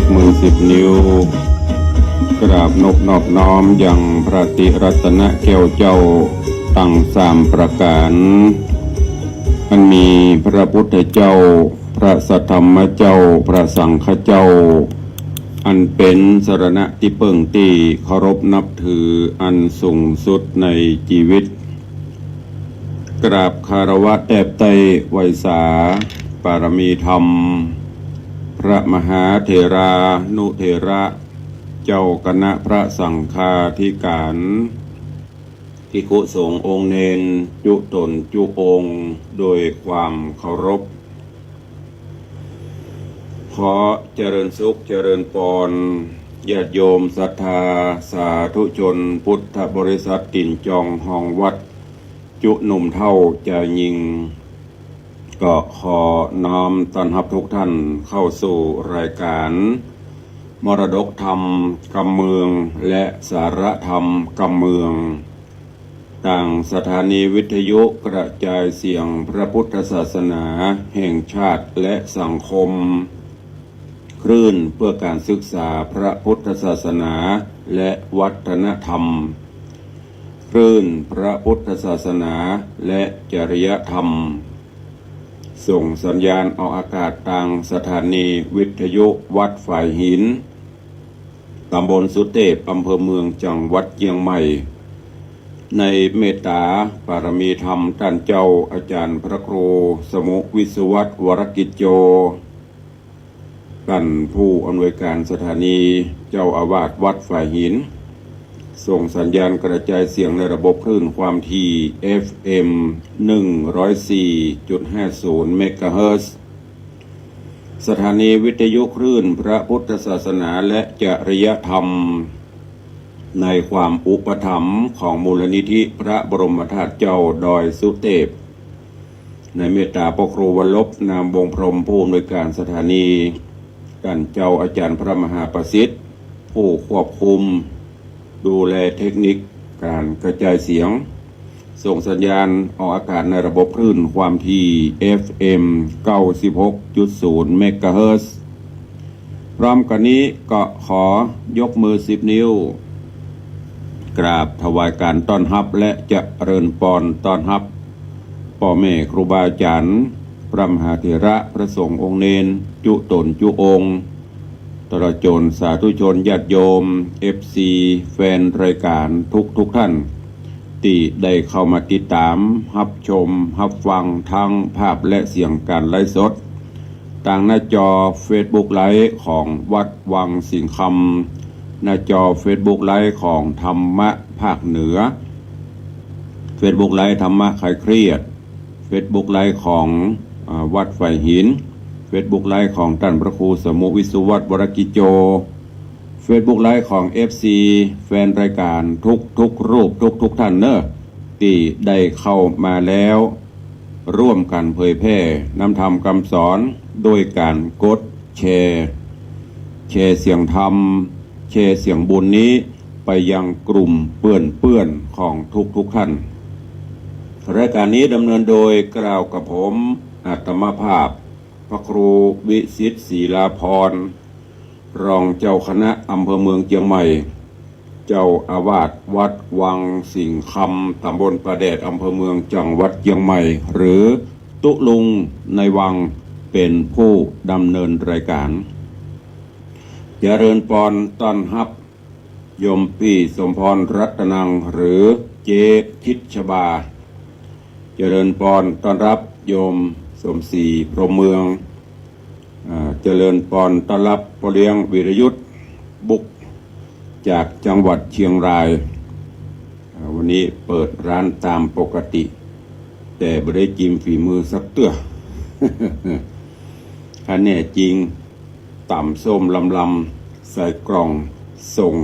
กมือ10 นิ้วกราบนอบน้อมยังพระติรัตนแก้วเจ้าตั้ง3 ประการอันมีพระพุทธเจ้าพระสัทธรรมเจ้าพระสังฆเจ้าอันเป็นสรณะที่เพิ่งที่เคารพนับถืออันสูงสุดในชีวิตกราบคารวะแทบไตรไวสาปารมีธรรมพระมหาเถรานุเถระเจ้าคณะพระสังฆาธิการภิกขุสงฆ์องค์เนนจุตนจุองค์โดยความเคารพขอเจริญสุขเจริญพรญาติโยมศรัทธาสาธุชนพุทธบริษัทติ่นจองห้องวัดจุหนุ่มเท่าจะยิงก็ขอน้อมต้อนรับทุกท่านเข้าสู่รายการมรดกธรรมกำเมืองและสารธรรมกำเมืองต่างสถานีวิทยุกระจายเสียงพระพุทธศาสนาแห่งชาติและสังคมคลื่นเพื่อการศึกษาพระพุทธศาสนาและวัฒนธรรมคลื่นพระพุทธศาสนาและจริยธรรมส่งสัญญาณออกอากาศทางสถานีวิทยุวัดฝ่ายหินตำบลสุเทพอำเภอเมืองจังหวัดเชียงใหม่ในเมตตาปารมีธรรมท่านเจ้าอาจารย์พระครูสมุวิศวัตวรกิจโจท่านผู้อำนวยการสถานีเจ้าอาวาสวัดฝ่ายหินส่งสัญญาณกระจายเสียงในระบบคลื่นความถี่ FM 104.50 เมกะเฮิรตซ์สถานีวิทยุคลื่นพระพุทธศาสนาและจริยธรรมในความอุปถัมภ์ของมูลนิธิพระบรมธาตุเจ้าดอยสุเทพในเมตตาพระครูวรบนามวงพรหมผู้อำนวยการสถานีท่านเจ้าอาจารย์พระมหาประสิทธิ์ผู้ควบคุมดูแลเทคนิคการกระจายเสียงส่งสัญญาณออกอากาศในระบบคลื่นความถี่ FM 96.0 เมกะเฮิรตซ์พร้อมกันนี้ก็ขอยกมือ10 นิ้วกราบถวายการต้อนรับและเจริญพรต้อนรับพ่อแม่ครูบาอาจารย์พระมหาเถระพระสงฆ์องค์เนนจุตนจุองค์ตลอดจนสาธุชนญาติโยม FC แฟนรายการทุกท่านที่ได้เข้ามาติดตามรับชมรับฟังทั้งภาพและเสียงการไลฟ์สดทางหน้าจอ Facebook ไลฟ์ของวัดวังสิงห์คำหน้าจอ Facebook ไลฟ์ของธรรมะภาคเหนือ Facebook ไลฟ์ธรรมะคลายเครียด Facebook ไลฟ์ของวัดฝ่ายหินFacebook ไลฟ์ของท่านพระครูสมุวิศวัตวรกิจโจ Facebook ไลฟ์ของ FC แฟนรายการทุกรูปทุกท่านเนอะที่ได้เข้ามาแล้วร่วมกันเผยแพร่นำธรรมคำสอนโดยการกดแชร์เสียงธรรมแชร์เสียงบุญนี้ไปยังกลุ่มเพื่อนของทุกท่านรายการนี้ดำเนินโดยกล่าวกับผมอาตมาภาพพระครูวิสิทธิ์ศรีลาภรณ์รองเจ้าคณะอำเภอเมืองเชียงใหม่เจ้าอาวาสวัดวังสิงห์คำตำบลประแดดอำเภอเมืองจังหวัดเชียงใหม่หรือตุลุงในวังเป็นผู้ดำเนินรายการเจริญพรต้อนรับโยมพี่สมพรรัตนังหรือเจทิชบาเจริญพรต้อนรับโยมสมศรีพรหมเมืองเจริญพรต้อนรับพ่อเลี้ยงวิรยุทธบุกจากจังหวัดเชียงรายวันนี้เปิดร้านตามปกติแต่ไม่ได้จิ้มฝีมือสักเตื้อ ถ้าแน่จริงต่ำส้มลำใส่กล่องส่ง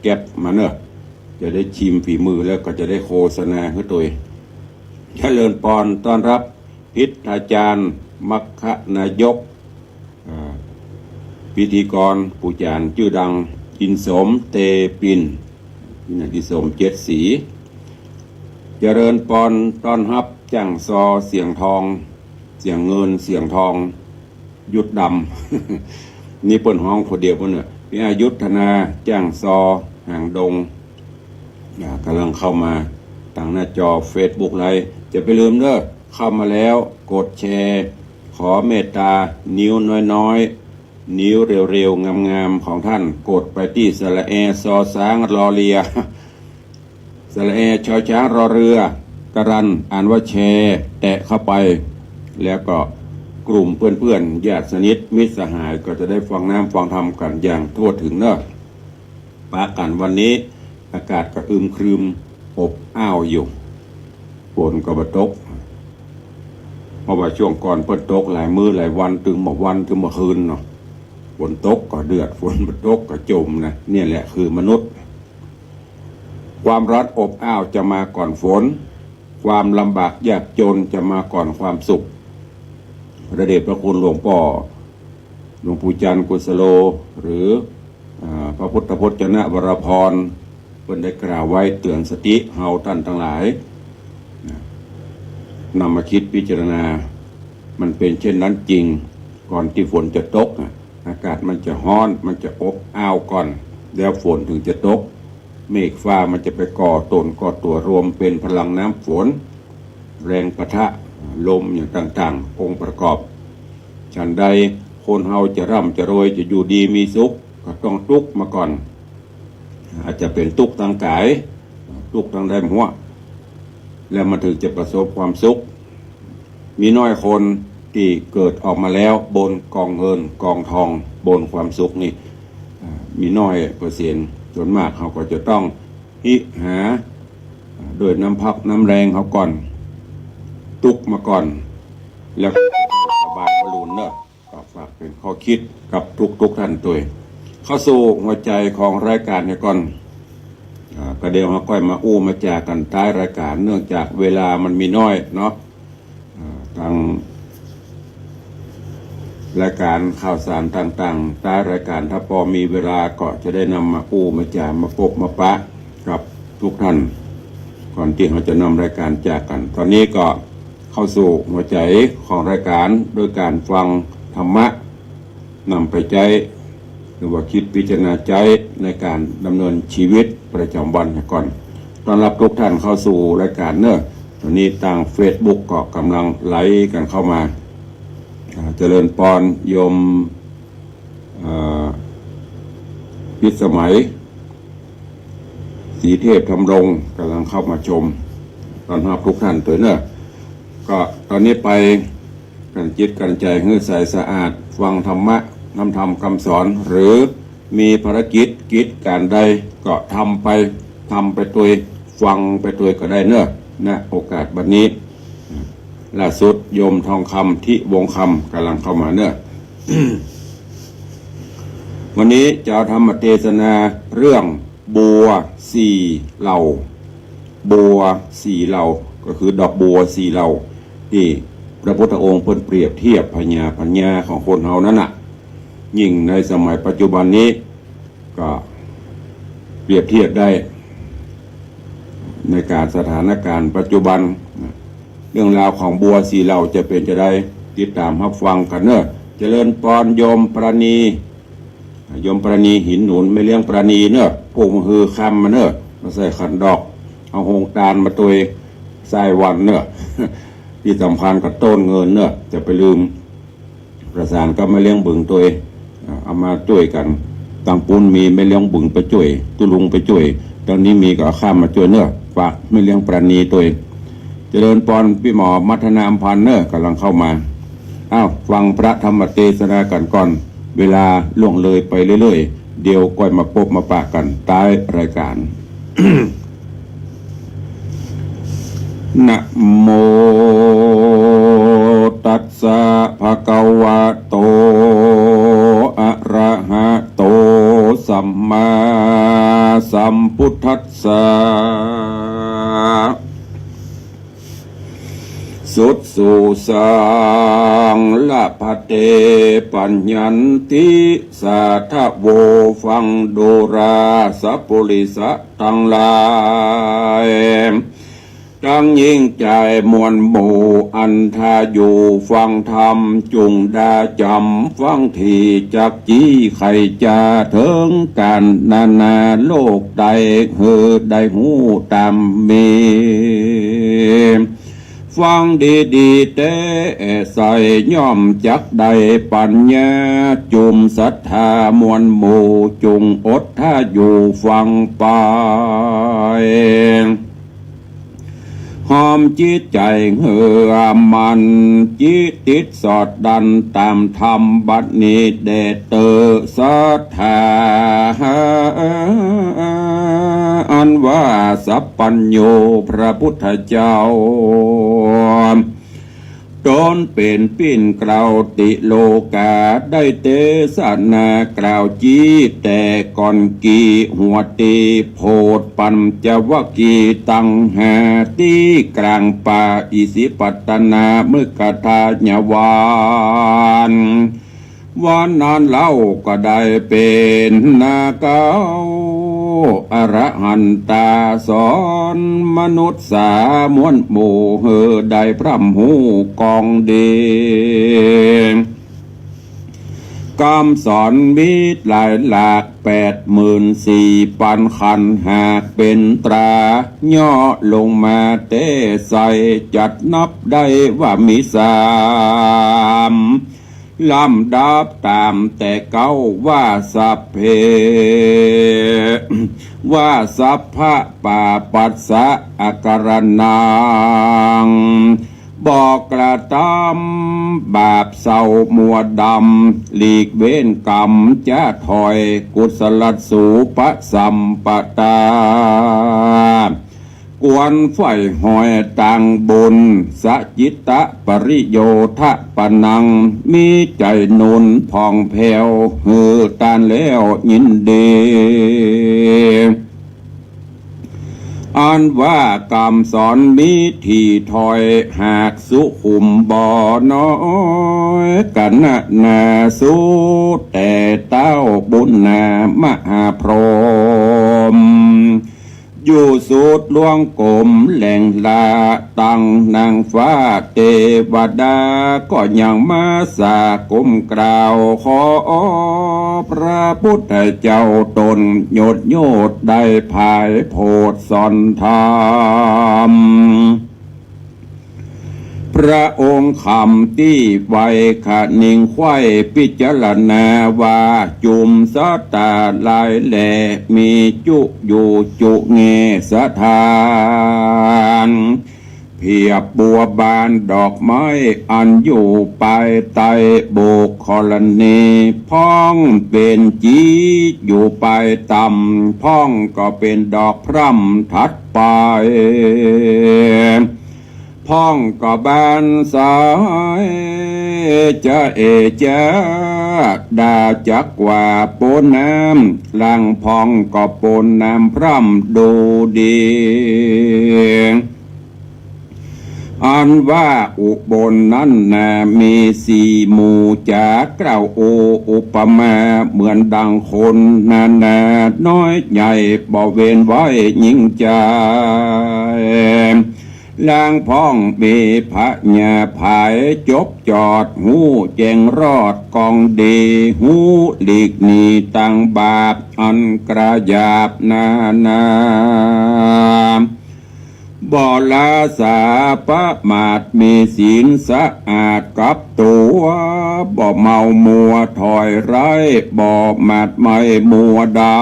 แก๊ปมาเนอะจะได้ชิมฝีมือแล้วก็จะได้โฆษณาให้ตัวเจริญพรต้อนรับพิธาจารย์มัคคนายกพิธีกรผู้จารย์ชื่อดังอินสมเตปินอินสม7 สีเจริญพรต้อนรับจังซอเสียงทองเสียงเงินเสียงทองยุดดำ นี่เปิ้นห้องคนเดียวเปิ้นเนี่ยพี่อายุธนาจ้างซอห่างดงกำลังเข้ามาทางหน้าจอ Facebook ไลฟ์จะไปลืมเด้อเข้ามาแล้วกดแชร์ขอเมตตานิ้วน้อยๆนิ้วเร็วๆงามๆของท่านกดไปที่สระแอซอสางรอเรียสระแอชอช้างรอเรือกรันอ่านว่าแชร์แตะเข้าไปแล้วก็กลุ่มเพื่อนๆญาติสนิทมิตรสหายก็จะได้ฟังน้ำฟังธรรมกันอย่างทั่วถึงเนอะปากันวันนี้อากาศก็อึมครึมอบอ้าวอยู่ฝนก็บ่ตกเพราะว่าช่วงก่อนเพิ่นตกหลายมื้อหลายวันถึงเมื่อวันถึงเมื่อคืนเนาะฝนตกก็เดือดฝนบ่ตกก็จมนะเนี่ยแหละคือมนุษย์ความร้อนอบอ้าวจะมาก่อนฝนความลำบากยากจนจะมาก่อนความสุขพระเดชพระคุณหลวงพ่อหลวงปู่จันทร์กุศโลหรือพระพุทธพจนะวรพรเพิ่นได้กล่าวไว้เตือนสติเฮาท่านทั้งหลายนำมาคิดพิจารณามันเป็นเช่นนั้นจริงก่อนที่ฝนจะตกอากาศมันจะร้อนมันจะอบอ้าวก่อนแล้วฝนถึงจะตกเมฆฟ้ามันจะไปก่อตนก่อตัวรวมเป็นพลังน้ำฝนแรงปะทะลมอย่างต่างๆองค์ประกอบฉันใดคนเฮาจะร่ำจะรวยจะอยู่ดีมีสุขก็ต้องทุกข์มาก่อนอาจจะเป็นทุกข์ทางกายทุกข์ทางใดหัวแล้วมันถึงจะประสบความสุขมีน้อยคนที่เกิดออกมาแล้วบนกองเงินกองทองบนความสุขนี่มีน้อยเปอร์เซ็นต์ส่วนมากเขาก็จะต้องหิหาโดยน้ำพักน้ำแรงเขาก่อนตุกมาก่อนแล้วสบายบรรลุเนอะก็ฝากเป็นข้อคิดกับทุกท่านตัวเข้าสู่หัวใจของรายการเนี่ยก่อนก็เดี๋ยวเราค่อยมาอู้มาแจกกันท้ายรายการเนื่องจากเวลามันมีน้อยเนาะทางรายการข่าวสารต่างๆท้ายรายการถ้าพอมีเวลาก็จะได้นำมาอู้มาแจกมาพบมาปะกับทุกท่านก่อนที่เราจะนำรายการแจกกันตอนนี้ก็เข้าสู่หัวใจของรายการโดยการฟังธรรมะนำไปใจหรือว่าคิดพิจารณาใจในการดำเนินชีวิตประจำวันก่อนต้อนรับทุกท่านเข้าสู่รายการเนอะตอนนี้ทาง Facebook ก็กำลังไลฟ์กันเข้ามาเจริญปอนโยมพิสมัยศรีเทพธรรมรงกำลังเข้ามาชมต้อนรับทุกท่านตัวเนอะก็ตอนนี้ไปกันจิตกันใจให้ใสสะอาดฟังธรรมะนำธรรมคำสอนหรือมีภารกิจกิจการใดก็ทำไปตัวฟังไปตัวก็ได้เนอะนะโอกาสบัดนี้ล่าสุดโยมทองคำที่วงคำกำลังเข้ามาเนอะ วันนี้จะธรรมเทศนาเรื่องบัวสี่เหล่าบัวสี่เหล่าก็คือดอกบัวสี่เหล่าที่พระพุทธองค์เพิ่นเปรียบเทียบปัญญาของคนเฮานั้นน่ะยิ่งในสมัยปัจจุบันนี้ก็เปรียบเทียบได้ในการสถานการณ์ปัจจุบันเรื่องราวของบัวสีเหล่าจะเป็นจะได้ติดตามรับฟังกันเนอะเจริญปอนโยมประณีหินหนุนไม่เลี้ยงประณีเนอะพวกมันคือคำมาเนอะมาใส่ขันดอกเอาหงตาลมาตัวใส่วันเนอะที่สำคัญกับต้นเงินเนอะจะไปลืมประสานก็ไม่เลี้ยงบึงตัวเอามาช่วยกันตังปุ้นมีไม่เลี้ยงบึงไปช่วยตุลุงไปช่วยตอนนี้มีก็ข้ามมาช่วยเนอะฝากไม่เลี้ยงประณีตัวเจริญปอนพี่หมอมัฒนาอำพันธ์เนอะกำลังเข้ามาฟังพระธรรมเทศนากันก่อนเวลาล่วงเลยไปเรื่อยๆเดี๋ยวก่อยมาพบมาปะกันใต้รายการ นะโมตัสสะภะคะวะโตอะระหะโตสัมมาสัมพุทธัสสะสุดสู่สังละพะเตปัญญันติสาทะโวฟังโดราสัพปุริสะทั้งหลาย ตั้งยิ่งใจมวลหมู่อันทาอยู่ฟังธรรมจุงดาจำฟังทีจักจี้ไขจะถึงกันนาโลกใดได้หูตามมีฟังดีเต้ใส่ย่อมจักใดปัญญาจุมศรัทธามวลหมู่จุงอดถ้าอยู่ฟังไปหอมจิตใจเหือมันจิตติดสอดดันตามธรรมบัดนี้เดชเตอศรัทธาอันว่าสัพพัญโยพระพุทธเจ้าตนเป็นปิ่นกล่าวติโลกาได้เตสนากล่าวจีแต่ก่อนกีหัวตีโพดปัญจวกีตังหาตีกลางป่าอิสิปัตนามึกทาญวานวันนั้นเล่าก็ได้เป็นนาเกาอรหันตาสอนมนุษย์สามวลหมู่ได้พร่ำหูกองดีกำสอนมิตรหลายหลาก84,000 คันหากเป็นตราย่อลงมาเต้ใส่จัดนับได้ว่ามี3ลำดับตามแต่เก้าว่าสัพเพว่าสัพพะปาปัสสะอาการนังบอกกระทำบาปเศร้ามัวดำหลีกเว้นกรรมจะถอยกุศลสูปสัมปตากวนไฟหอยต่างบุญสจิตะปริโยทะปนังมีใจนุนพองแผ่วตานแล้วยินดีอันว่ากรรมสอนมิทีถอยหากสุขุมบ่อน้อยกันนาสุแต่เต้าบุญนามหาพรหมอยู่สุดล่วงกลมแหล่งลาตั้งนางฟ้าเทวดาก็ยังมาสากมกล่าวขอพระพุทธเจ้าตนโยดได้ภายโพธสอนธรรมพระองค์คำที่ไว้ขะนิ่งไข้พิจารณาว่าจุมสตาลายแหล่มีจุอยู่จุเงสถานเพียบบัวบานดอกไม้อันอยู่ปลายไตโบกคอลนีพ้องเป็นจีอยู่ปลายต่ำพ้องก็เป็นดอกพร่ำทัดไปพ้องก็บานสายจะจะดาจักว่าปนน้ำลังพ้องก็ปนน้ำพร่ำดูดีอันว่าอุบลนั้นมี4 หมู่จากกล่าวโออุปมาเหมือนดังคนนาน้อยใหญ่บ่เว้นไว้ยิ่งใจล่างพ้องมีพระญาภายจบจอดหูแจงรอดกองดีหูหลีกหนีตั้งบาปอันกระยาบนาบ่ลาสาประมาทมีศีลสะอาดกับตัวบ่เมามัวถอยไร้บ่มาดไม่มัวดำ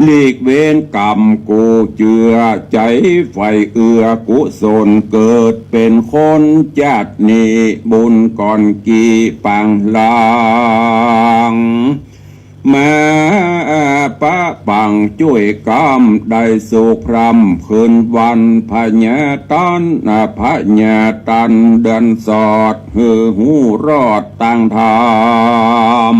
หลีกเว้นกรรมกูเจือใจไฟเอื้อกุศลเกิดเป็นคนจัดนี้บุญก่อนกี่ปังลางมาปะปังช่วยกรรมได้สุขพรำคืนวันพญาตันพญาตันเดินสอดหูรอดตั้งธรรม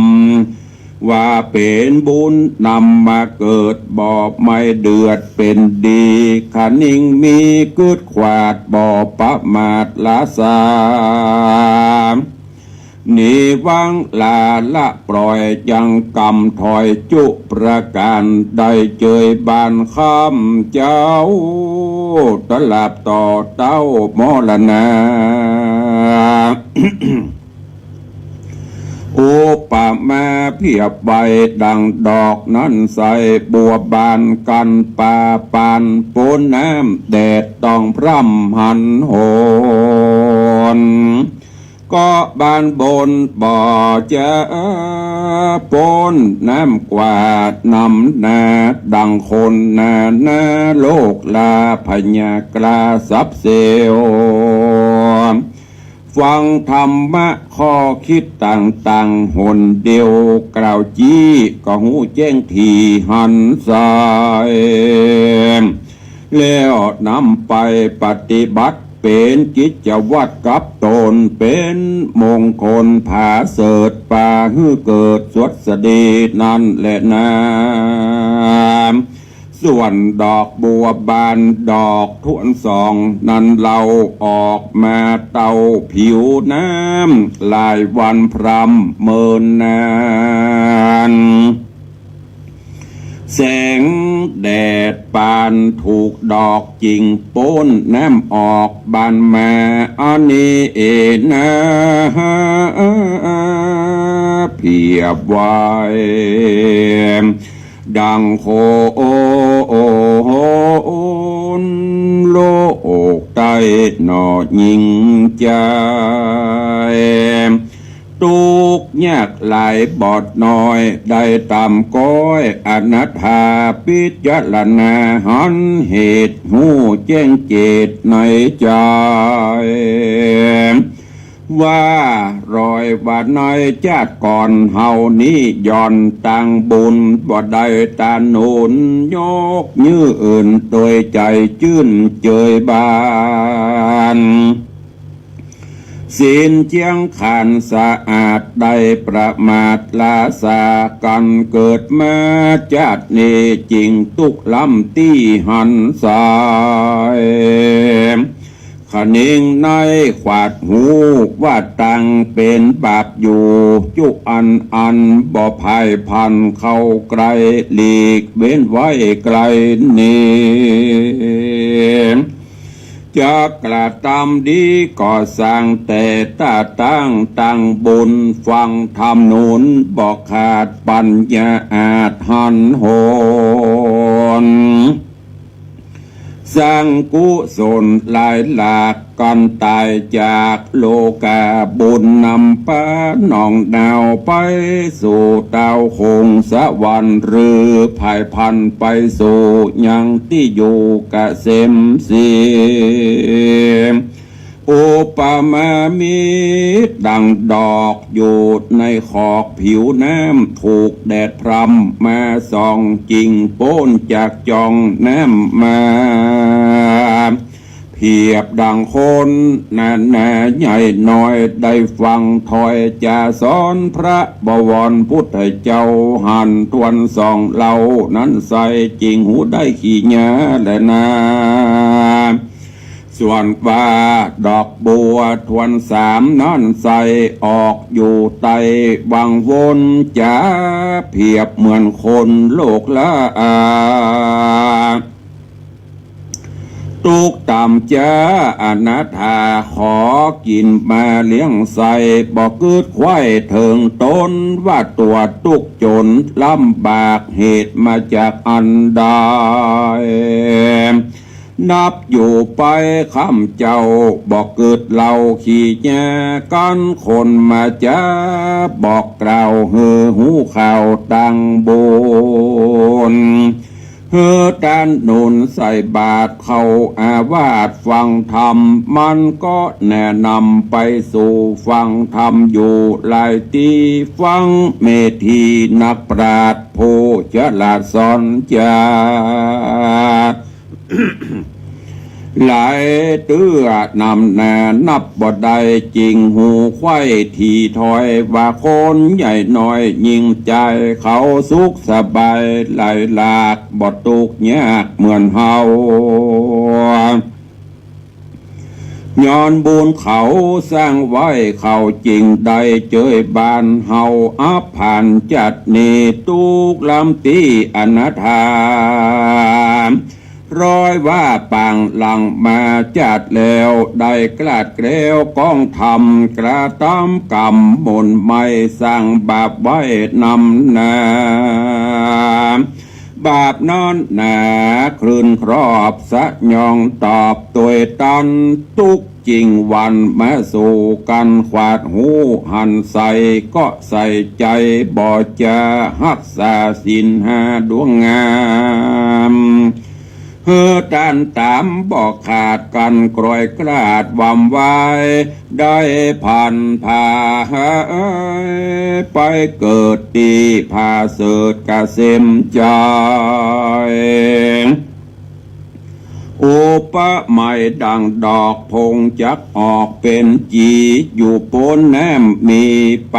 ว่าเป็นบุญนำมาเกิดบ่ไม่เดือดเป็นดีขันนิ่งมีกึดขวาดบ่ประมาทละสาม นิวังลาละปล่อยยังกำถอยจุประการได้เจยบานข้ามเจ้าตลับต่อเต้ามรณา โอปะมาเพียบใบดังดอกนั้นใสบัวบานกันป่าปานปนน้ำแดดต้องพร่ำหันโหนก็บานบนบ่อจะปนน้ำกวาดนำนาดังคนนาโลกลาพญากลาสับเซลฟังธรรมะข้อคิดต่างๆหนเดียวกล่าวจี้ก็หูแจ้งทีหันสายแล้วนำไปปฏิบัติเป็นกิจวัตรกับตนเป็นมงคลผาเสดป่าฮือเกิดสวดสดีนั่นแหละนะส่วนดอกบัวบานดอกทวนสองนั้นเราออกมาเตาผิวน้ำลายวันพรำเมินนานแสงแดดปานถูกดอกจิงป้นน้ำออกบานมาอันนี้เอนะเพียบไว้ดังโคนโลกใต้หนอยิงใจทุกยากหลายบอดน้อยได้ตามก้อยอนัตถาพิจารณาหันเหตุหูแจ้งเจตในใจว่ารอยว่าน้อยชาติก่อนเฮานี้ย่อนต่างบุญบ่ได้ตาหนุนยกยื้ออื่นโดยใจจื้นเจยบานศีลเจียงขันสะอาดได้ประมาทลาสากันเกิดมาชาตินี้จริงตุกล้ำตี้หันสายขนิ่งในขวาดหูว่าตังเป็นบาปอยู่จุอันบ่ภายพันเข้าไกลหลีกเว้นไว้ไกลนี้จะกระทำดีก็สร้างแต่ตาตั้งบุญฟังธรรมนุนบอกขาดปัญญาอาจหันโหนสร้างกุศลหลายหลากกันตายจากโลกาบุญนำป้าหนองดาวไปสู่ดาวคงสวรรค์หรือภายพันไปสู่ยังที่อยู่กะเสมสีอุปมามิดังดอกอยู่ในขอกผิวน้ำถูกแดดพรำมาส่องจริงโป้นจากจองน้ำมาเพียบดังคนนาใหญ่น้อยได้ฟังถอยจะสอนพระบวรพุทธเจ้าหันทวนส่องเหล่านั้นใส่จริงหูได้ขี้หญ้าและนาส่วนว่าดอกบัวทวนสามนั่นใสออกอยู่ใต้วังวนจะเพียบเหมือนคนโลกละตุกตามจ้าอนาถาขอกินมาเลี้ยงใส่บอกเกิดควายเถิงต้นว่าตัวตุกจนลำบากเหตุมาจากอันใดนับอยู่ไปคำเจ้าบอกเกิดเราขี่แย่กันคนมาจ้าบอกกล่าวเฮือหูข่าวดังบนเฮือด้านนุนใส่บาทเข้าอาวาสฟังธรรมมันก็แนะนำไปสู่ฟังธรรมอยู่หลายที่ฟังเมธีนักปราชญ์ผู้ฉลาดสอนใจ หลายเตื้อนำแน่นับบ่ได้จริงหูไข่ทีถอยว่าคนใหญ่น้อยยิ่งใจเขาสุขสบายไหลหลากบ่ตุกยากเหมือนเฮา ย้อนบุญเขาสร้างไว้เขาจริงใดเจยบานเฮาอับผ่านจัดนีตุกลำตีอนาถามร้อยว่าปังหลังมาจัดแล้วได้กลาดเกลียวก้องทำกระตำกรรมมนไม่สร้างบาปไว้นำนาบาปนอนหนาคลื่นครอบสะยองตอบตัวตันตุกจริงวันมาสู่กันขวาดหูหันใส่ก็ใส่ใจบ่จะหักษาศีลห้าดวงงามเฮือตันตามบอกขาดกันกรอยกลาดวำไว้ได้ผ่านพาไปเกิดตีพาเสดกะเสมใจอุปไม่ดังดอกพงจักออกเป็นจีอยู่โปนแนมมีไป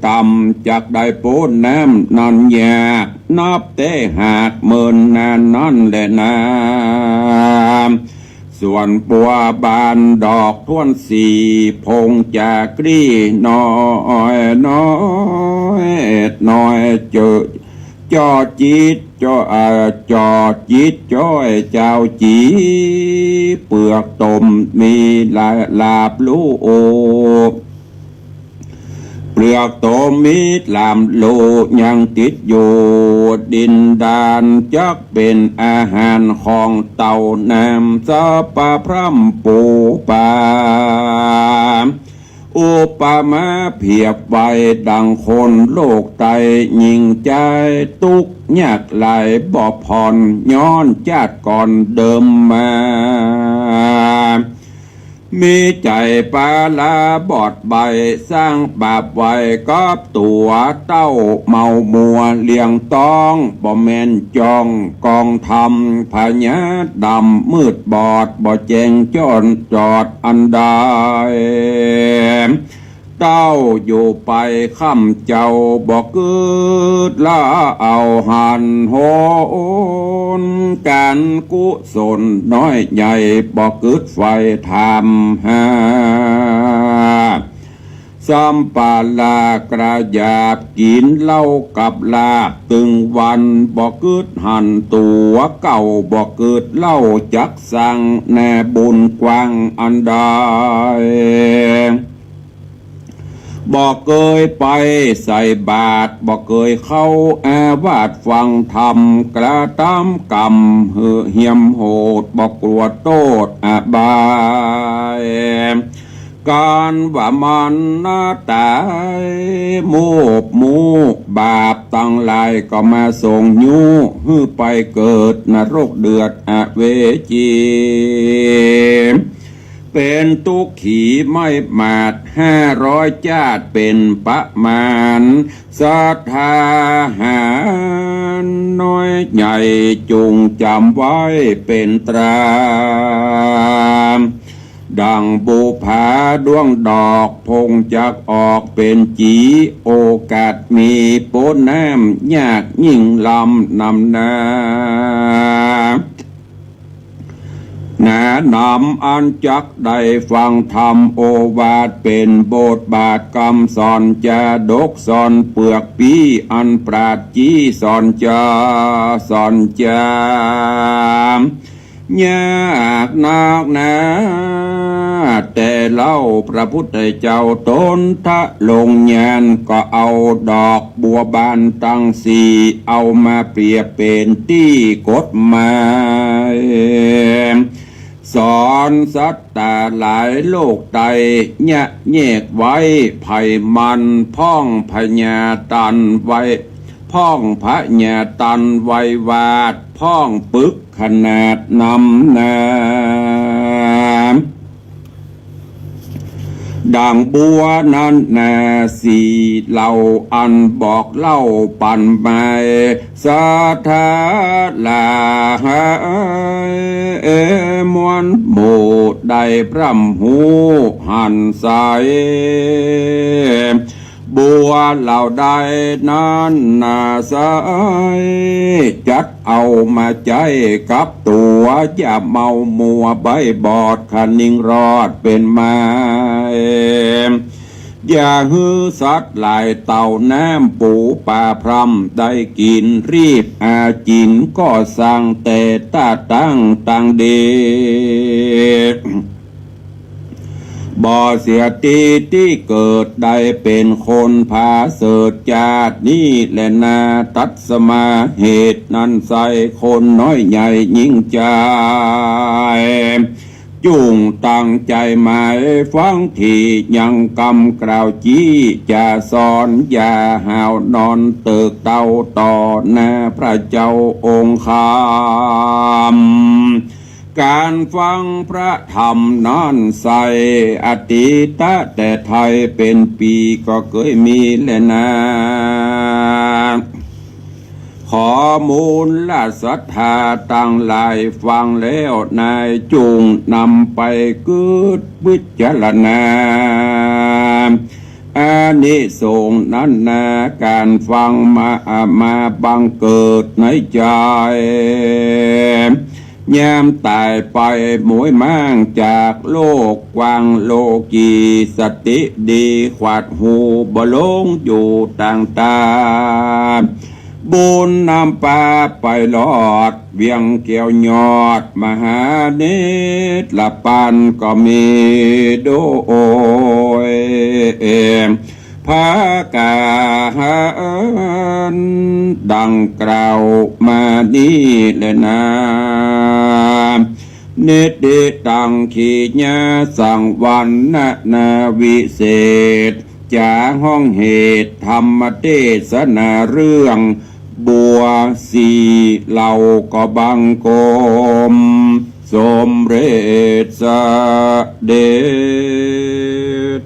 ต่ำจากได้โปนแนมนันยากนับเตหากเมินนานนั่นแหละนาส่วนปัวบานดอกท้วนสีพงจากรีน้อยน้อยน้อยเจอจอจิตจอจิตจ้อยเจ้าจีเปลือกตมมีลาบลูโอเปลือกตมมีลามโลยังติดอยู่ดินดานจักเป็นอาหารของเต่าน้ำซาปะพร่ำปูปาอุปมาเพียบไว้ดังคนโลกไตยิ่งใจตุกยากไหลบ่ผ่อนย้อนจาดก่อนเดิมมามีใจปาลาบอดใบสร้างบาปไว้กับตัวเต้าเมามัวเลี้ยงต้องบ่แม่นจองกองทำพญาดำมืดบอดบ่แจงจอนจอดอันใดเต้าอยู่ไปค่ำเจ้าบ่เกิดละเอาหันโหนการกุศลน้อยใหญ่บ่เกิดไฟทำหาสัมปาลากระยาบกินเหล้ากับลาบตึงวันบ่เกิดหันตัวเก่าบ่เกิดเหล้าจักสั่งแน่บุญกว้างอันใดบอกเคยไปใส่บาตรบอกเคยเข้าอาวาสฟังธรรมกระทำกรรมเหี่ยมโหดบอกกลัวโทษอบายการว่ามันน่าตายมูบาปตั้งหลายก็มาส่งยูฮื้อไปเกิดนรกเดือดอเวจีเป็นตุกขีไม่มาด500 จาดเป็นประมาณศรัทธาหาน้อยใหญ่จุงจำไว้เป็นตราดังบุภาดวงดอกพงจักออกเป็นจีโอกาสมีโปนน้ำยากยิ่งลำนำนาแนะนำอันจักได้ฟังธรรมโอวาทเป็นบทบาทกรรมสอนจะดกสอนเปลือกปีอันปราดจีสอนจายากนักหนาแต่เล่าพระพุทธเจ้าตนทะลงญาณก็เอาดอกบัวบานตั้งสี่เอามาเปรียบเป็นที่กฎหมายสอนสัตตาหลายโลกไตแยกไว้ไผ่มันพ่องพญาตันไว้พ่องพระญาตันไว้วาดพ่องปึกขนาดนำนาดังบัวนั้นนาสีเหล่าอันบอกเล่าปันไปสาธาลามวนโบได้พร่ำหูหันใสบ บัวเหล่าใดนั้นนาสายจัดเอามาใจกับตัวอย่าเมามัวใบบอดคันนิ่งรอดเป็นมาอย่าฮือสัตว์หลายเต่าน้ำปูปลาพรำได้กินรีบอาจินก็สั่งแต่ตาตั้งตังเดบ่เสียทีที่เกิดได้เป็นคนพาเสดจาดนี้แหละนาตัดสมาเหตุนั้นใส่คนน้อยใหญ่ยิ่งใจจุงตั้งใจหมายฟังที่ยังกำกล่าวจี้จะสอนอย่าหาวนอนเติกเต้าต่อหน้าพระเจ้าองค์คำการฟังพระธรรมนั้นใส่อดีตแต่ไทยเป็นปีก็เคยมีแลนะขอมูลละศรัทธาตั้งหลายฟังแล้วนายจุงนำไปกึศวิจารณาอานิสงส์นั้นนาการฟังมาบังเกิดในใจยามตายไปหมวยมั่งจากโลกกว้างโลกีสติดีขวัดหูบลงอยู่ต่างตาบุญนำปาไปลอดเวียงเกี่ยวยอดมหาเนตรละปันก็มีโดยภากาดังกล่าวมานี้แลนะเนตรตังขีญาสังวันนาวิเศษจาห้องเหตุธรรมเทศนาเรื่องบัวสีเหล่าก็บังกมสมเร็จเสด็จ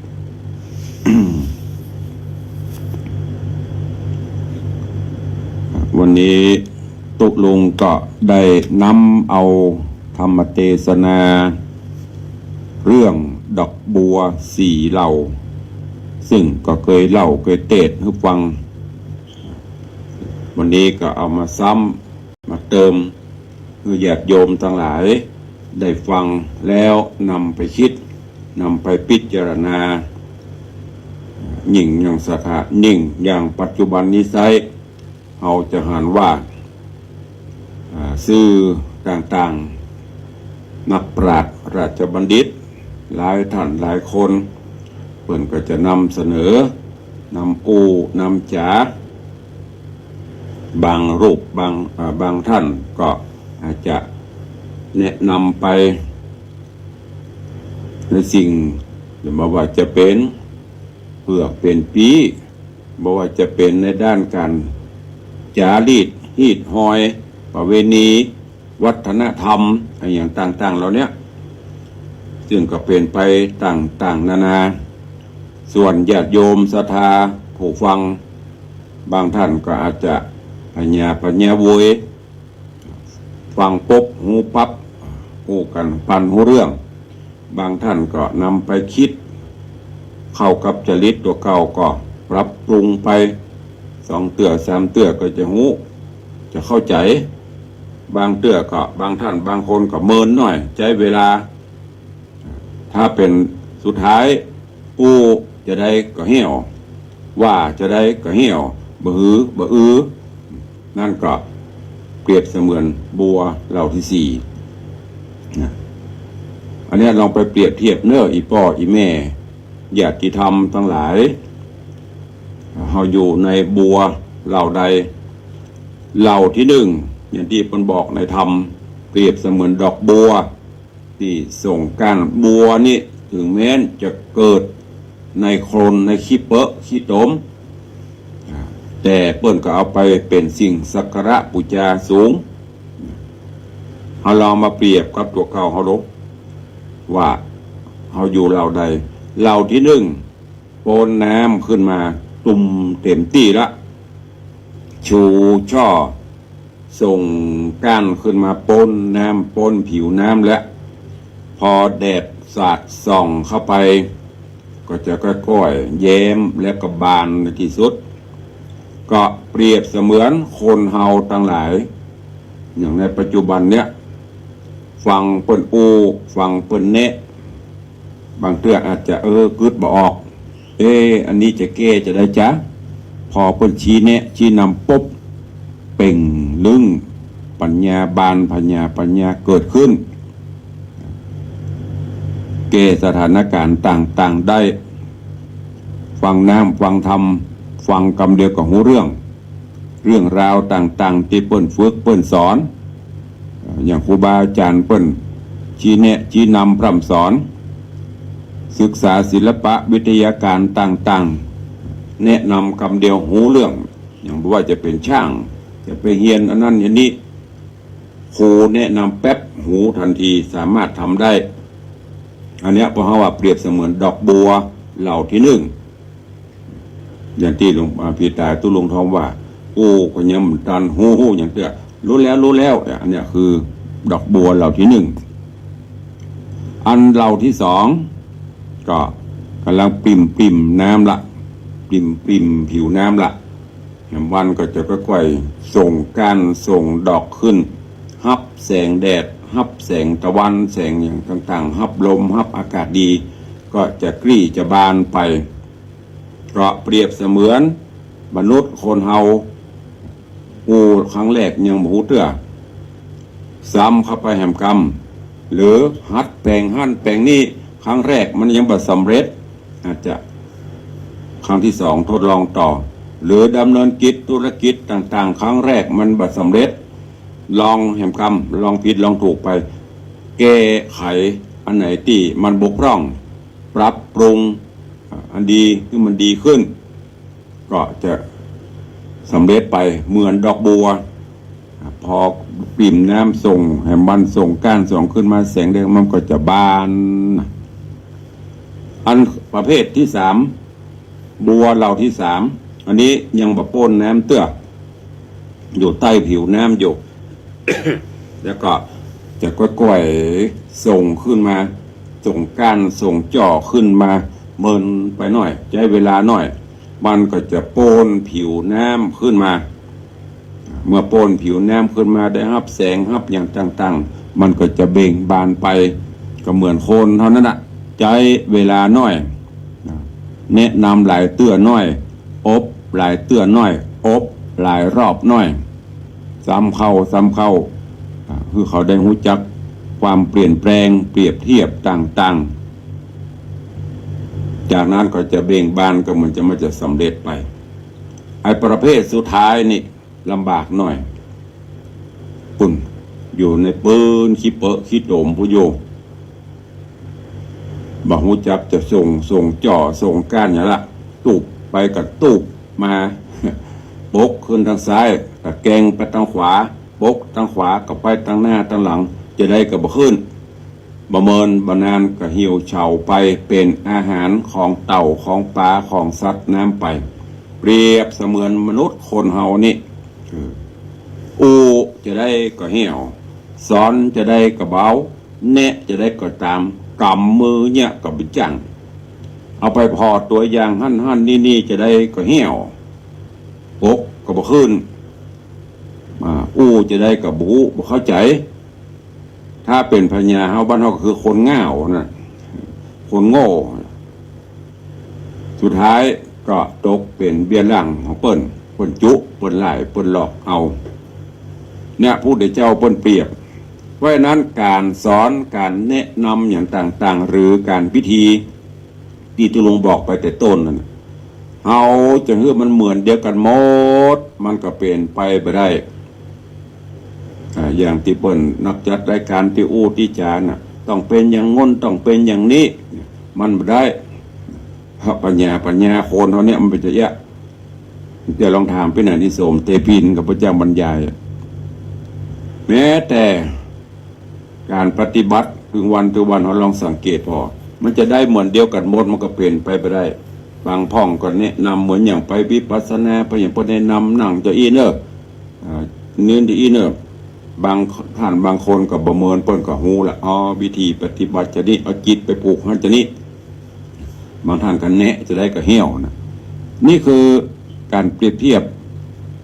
วันนี้ตุลุงก็ได้นำเอาธรรมเทศนาเรื่องดอกบัวสีเหล่าซึ่งก็เคยเล่าเคยเทศน์ให้ฟังวันนี้ก็เอามาซ้ำมาเติมเพื่อญาติโยมทั้งหลายได้ฟังแล้วนำไปคิดนำไปพิจารณายิ่งอย่างสถานิ่งอย่างปัจจุบันนี้ไซเราจะหันว่าสื่อต่างๆนักปราชญ์ราชบัณฑิตหลายท่านหลายคนเพิ่นก็จะนำเสนอนำอูนำจ๋าบางรูปบางท่านก็อาจจะแนะนำไปในสิ่งไม่ว่าจะเป็นเพื่อเป็นปีไม่ว่าจะเป็นในด้านการจารีตฮีดหอยประเวณีวัฒนธรรมอะไรอย่างต่างๆเหล่านี้ซึ่งก็เป็นไปต่างๆนานาส่วนญาติโยมศรัทธาผู้ฟังบางท่านก็อาจจะปัญญาโวยฟังปุ๊บหูปั๊บหูกันปันหูเรื่องบางท่านก็นำไปคิดเข้ากับจริตตัวเก่าก็ปรับปรุงไป2 เตื้อ 3 เตื้อก็จะหูจะเข้าใจบางเตื้อก็บางท่านบางคนก็เมินหน่อยใช้เวลาถ้าเป็นสุดท้ายอู้จะได้ก็เหี่ยวว่าจะได้ก็เหี่ยวบ่หือบ่อื้อนั่นก็เปรียบเสมือนบัวเหล่าที่4อันนี้ลองไปเปรียบเทียบเนื้ออีพ่ออีแม่ญาติธรรมทั้งหลายเราอยู่ในบัวเหล่าใดเหล่าที่1อย่างที่เพิ่นบอกในธรรมเปรียบเสมือนดอกบัวที่ส่งก้านบัวนี่ถึงแม้นจะเกิดในโคลนในขี้เปอะขี้ตมแต่เปิ้นก็เอาไปเป็นสิ่งสักการะบูชาสูงเราลองมาเปรียบกับตัวเก่าเราดูว่าเราอยู่เหล่าใดเหล่าที่1โปนน้ำขึ้นมาตุ่มเต็มที่ละชูช่อส่งก้านขึ้นมาปนน้ำปนผิวน้ำแล้วพอแดดสาดส่องเข้าไป ก็จะค่อยๆแย้มและก็บานในที่สุดก็เปรียบเสมือนคนเฮาทั้งหลายอย่างในปัจจุบันเนี้ยฟังเปิ้นอูฟังเปิ้นเนะบางเตื้ออาจจะกึดบ่ออกอันนี้จะแก้จะได้จ๊ะพอเปิ้นชี้เนะชี้นำปุ๊บเป่งลึงปัญญาบานปัญญาเกิดขึ้นแก้สถานการณ์ต่างๆได้ฟังน้ำฟังธรรมฟังคำเดียวกับหูเรื่องราวต่างๆที่เปิ้นฝึกเปิ้นสอนอย่างครูบาอาจารย์เปิ้นชี้แนะชี้นำพร่ำสอนศึกษาศิลปะวิทยาการต่างๆแนะนำคำเดียวหูเรื่องอย่างว่าจะเป็นช่างจะไปเรียนอันนั้นอย่างนี้ครูแนะนำแป๊บหูทันทีสามารถทำได้อันเนี้ยเพราะว่าเปรียบเสมือนดอกบัวเหล่าที่หนึ่งอย่างที่หลวงพี่ตายตุลงทองว่าโอ้ก็ยังตันหูอย่างเตี้ยรู้แล้วอันเนี้ยคือดอกบัวเหล่าที่หนึ่งอันเหล่าที่สองก็กำลังปิ่มน้ำละปิ่มผิวน้ำละวันก็จะค่อยๆส่งก้านส่งดอกขึ้นฮับแสงแดดฮับแสงตะวันแสงอย่างต่างๆฮับลมฮับอากาศดีก็จะกรี้จะบานไปก็เปรียบเสมือนมนุษย์คนเฮาครั้งแรกยังหมูเตื้อซ้ำเข้าไปแหมกรรมหรือหัดแปลงหั่นแปลงนี้ครั้งแรกมันยังบ่สำเร็จอาจจะครั้งที่สองทดลองต่อหรือดำเนินกิจธุรกิจต่างๆครั้งแรกมันบ่สำเร็จลองแหมกรรมลองผิดลองถูกไปแก้ไขอันไหนที่มันบกพร่องปรับปรุงอันดีที่มันดีขึ้นก็จะสำเร็จไปเหมือนดอกบัวพอปิ่มน้ำส่งแหมมันส่งก้านส่งขึ้นมาแสงแดงมันก็จะบานอันประเภทที่สามบัวเหล่าที่สามอันนี้ยังบะป้นน้ำเตื้ออยู่ใต้ผิวน้ำอยู่ แล้วก็จะค่อยๆส่งขึ้นมาส่งก้านส่งจ่อขึ้นมาเมินไปหน่อยใช้เวลาหน่อยมันก็จะโปนผิวน้ำขึ้นมาเมื่อโปนผิวน้ำขึ้นมาได้รับแสงรับอย่างต่างๆมันก็จะเบ่งบานไปก็เหมือนโคนเท่านั้นใช้เวลาหน่อยแนะนำหลายเตื้อน้อยอบหลายเตื้อน้อยอบหลายรอบน้อยซ้ำเข้าคือเขาได้รู้จักความเปลี่ยนแปลงเปรียบเทียบต่างๆจากนั้นก็จะเบ่งบานก็มันจะสำเร็จไปไอ้ประเภทสุดท้ายนี่ลำบากหน่อยปุ่นอยู่ในปืนขี้เปอะขี้โดมผู้โยบอกหูจักจะส่งจ่อส่งก้านอย่างละตูบไปกับตูบมาปกขึ้นทางซ้ายกับแกงไปทางขวาปกทางขวากับไปทางหน้าทางหลังจะได้กับบ่ขึ้นบ่เมินบ่นานก็หิวเฉาไปเป็นอาหารของเต่าของปลาของสัตว์น้ำไปเปรียบเสมือนมนุษย์คนเฮานี่จะได้ก็เหี่ยวสอนจะได้ก็เบาแนะจะได้ก็ตามกำมือเนี่ยก็บิจังเอาไปพอตัวอย่างหั่นนี่จะได้ก็เหี่ยวปกก็บ่ขึ้นจะได้ก็บ่เข้าใจถ้าเป็นพญาเฮาบ้านเฮาก็คือคนง่าวนะคนโง่สุดท้ายก็ตกเป็นเบี้ยหลังของเปิ้นจุเปิ้นไล่เปิ้นหลอกเอาเนี่ยพูดเดี๋ยวเจ้าเปิ้นเปรียบเพราะฉะนั้นการสอนการแนะนำอย่างต่างๆหรือการพิธีที่ตุลงบอกไปแต่ต้นนั่นเอาจะให้มันเหมือนเดียวกันหมดมันก็เป็นไปไม่ได้อย่างที่เปิ้นนักจัดรายการที่ที่จาน่ะต้องเป็นอย่างง้นต้องเป็นอย่างนี้มันไม่ได้เพราะปัญญาโคนเขาเนี่ยมันเป็นจะแยะเดี๋ยวลองถามพี่หน่อยนิสมเตปินกับพระเจ้าบรรยายแม้แต่การปฏิบัติถึงวันเราลองสังเกตพอมันจะได้เหมือนเดียวกันหมดมันก็เป็นไปไม่ได้บางพ่องก็แนะนำเหมือนอย่างไปวิปัสสนาไปอย่างพอแนะนำนั่งจะเนอร์เนื้อดีเนอร์บางท่านบางคนก็ประเมินเปิ้นก็หูละวิธีปฏิบัติจะนี่เอาจิตไปปลูกหันจะนี่ บางท่านกันแนะจะได้ก็เหี่ยวนะนี่คือการเปรียบเทียบ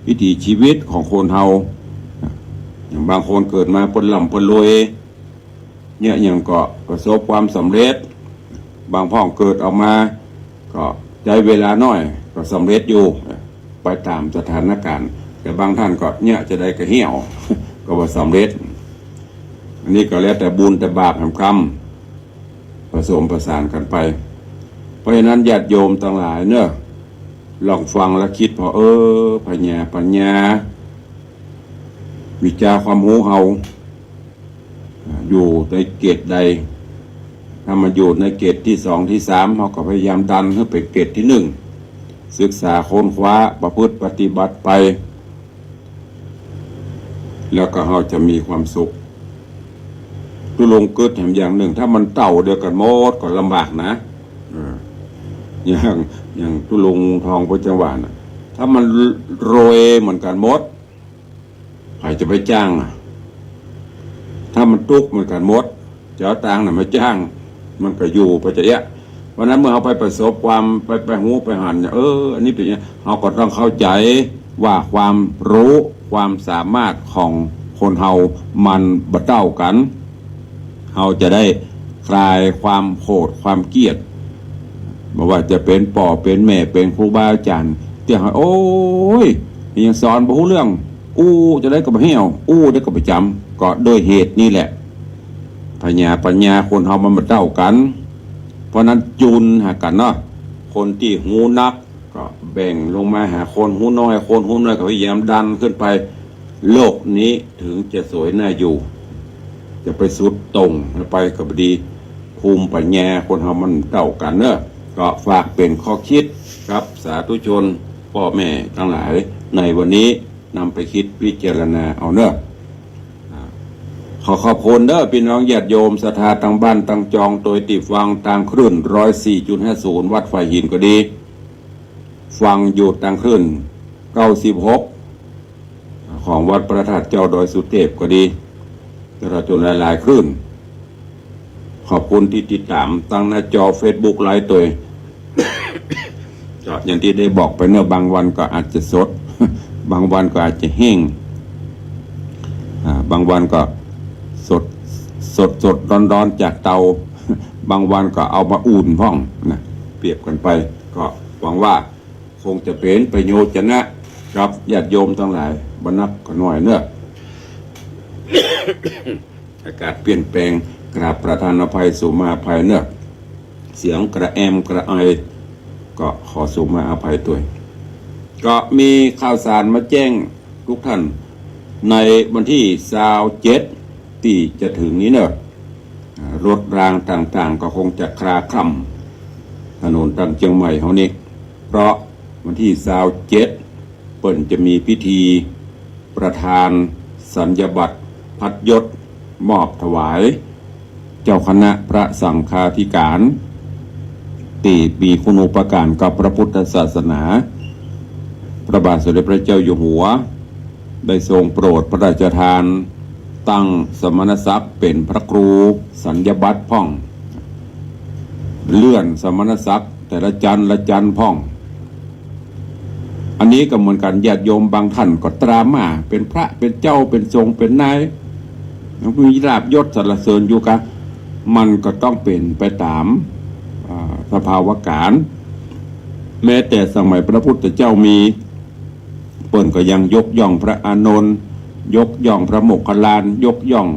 วิถีชีวิตของคนเฮาอย่างบางคนเกิดมาปนหล่ำปนรวยเนี่ยอย่างก็ประสบความสำเร็จบางพ่องเกิดออกมาก็ใช้เวลาน้อยก็สำเร็จอยู่ไปตามสถานการณ์แต่บางท่านก็เนี่ยจะได้ก็เหี่ยว ก็ว่าสำเร็จอันนี้ก็แล้วแต่บุญแต่บาปแห่งกรรมผสมประสานกันไปเพราะฉะนั้นญาติโยมทั้งหลายเนอะลองฟังแล้วคิดพอปัญญาวิจารความรู้เฮาอยู่ในเกตใดถ้ามันอยู่ในเกตที่สองที่สามเขาก็พยายามดันให้เป็นเกตที่หนึ่งศึกษาค้นคว้าประพฤติปฏิบัติไปแล้วก็เราจะมีความสุขตุลงเกิดแถมอย่างหนึ่งถ้ามันเต่าเดียวกันหมดก็ลำบากนะอย่างตุลงทองพระจังหวะนะถ้ามันโรยเหมือนกันหมดใครจะไปจ้างถ้ามันตุกเหมือนกันหมดเจ้าตังน่ะมาจ้างมันก็อยู่ไปจะเยะวันนั้นเมื่อเราไปประสบความไปหูไปหันอันนี้เป็นอย่างนี้เราก็ต้องเข้าใจว่าความรู้ความสามารถของคนเฮามันบ่เท่ากันเฮาจะได้คลายความโกรธความเกลียดบอกว่าจะเป็นป่อเป็นแม่เป็นครูบาอาจารย์เตี้ยโอ้ยยังสอนบ่รู้เรื่องจะได้กับเหี่ยวได้กับประจำก็โดยเหตุนี่แหละปัญญาคนเฮามันบ่เท่ากันเพราะนั้นจูนหากันเนาะคนที่หูนักก็แบ่งลงมาหาคนหูน้อยคนหูน้อยก็พยายามดันขึ้นไปโลกนี้ถึงจะสวยน่าอยู่จะไปสุดตรงไปกับดีภูมิปัญญาคนเฮามันเท่ากันเนอะก็ฝากเป็นข้อคิดครับสาธุชนพ่อแม่ทั้งหลายในวันนี้นำไปคิดพิจารณาเอาเนอะขอบคุณเด้อพี่น้องญาติโยมศรัทธาตั้งบ้านตั้งจองโดยติฟังทางคลื่น 104.50 วัดไฟหินก็ดีฟังอยู่ทางคลื่น 96 ของวัดพระธาตุเจ้าดอยสุเทพก็ดีตลอดจนหลายๆคลื่นขอบคุณที่ติดตามตั้งหน้าจอ Facebook ไลฟ์ตัวอย่างที่ได้บอกไปเนื่อบางวันก็อาจจะสด บางวันก็อาจจะแห้งบางวันก็สดร้อนจากเตา บางวันก็เอามาอุ่นพ่องนะเปรียบกันไปก็หวังว่าคงจะเป็นประโยชน์นะครับญาติโยมทั้งหลายบรรนักก็หน่อยเนอะ อากาศเปลี่ยนแปลงกราบประทานอภัยสุมาภัยเนอะเสียงกระแอมกระไอก็ขอสุมาอภัยตัวก็มีข่าวสารมาแจ้งทุกท่านในวันที่27ที่จะถึงนี้เนอะรถรางต่างๆก็คงจะคลาคล่ำถนนตังเชียงใหม่เขานี่เพราะวันที่27เปิ่นจะมีพิธีประธานสัญญบัตรพัดยศมอบถวายเจ้าคณะพระสังฆาธิการตีปีคุณูปการกับพระพุทธศาสนาพระบาทสมเด็จพระเจ้าอยู่หัวได้ทรงโปรดพระราชทานตั้งสมณศักดิ์เป็นพระครูสัญญบัตรพ่องเลื่อนสมณศักดิ์แต่ละจันละจันพ่องอันนี้ก็เหมือนกันญาติโยมบางท่านก็ตรามาเป็นพระเป็นเจ้าเป็นทรงเป็นนายมีลาภยศสรรเสริญอยู่กันมันก็ต้องเป็นไปตามสภาวะการแม้แต่สมัยพระพุทธเจ้ามีเปิ้นก็ยังยกย่องพระอานนท์ยกย่องพระโมคคัลลานยกย่อง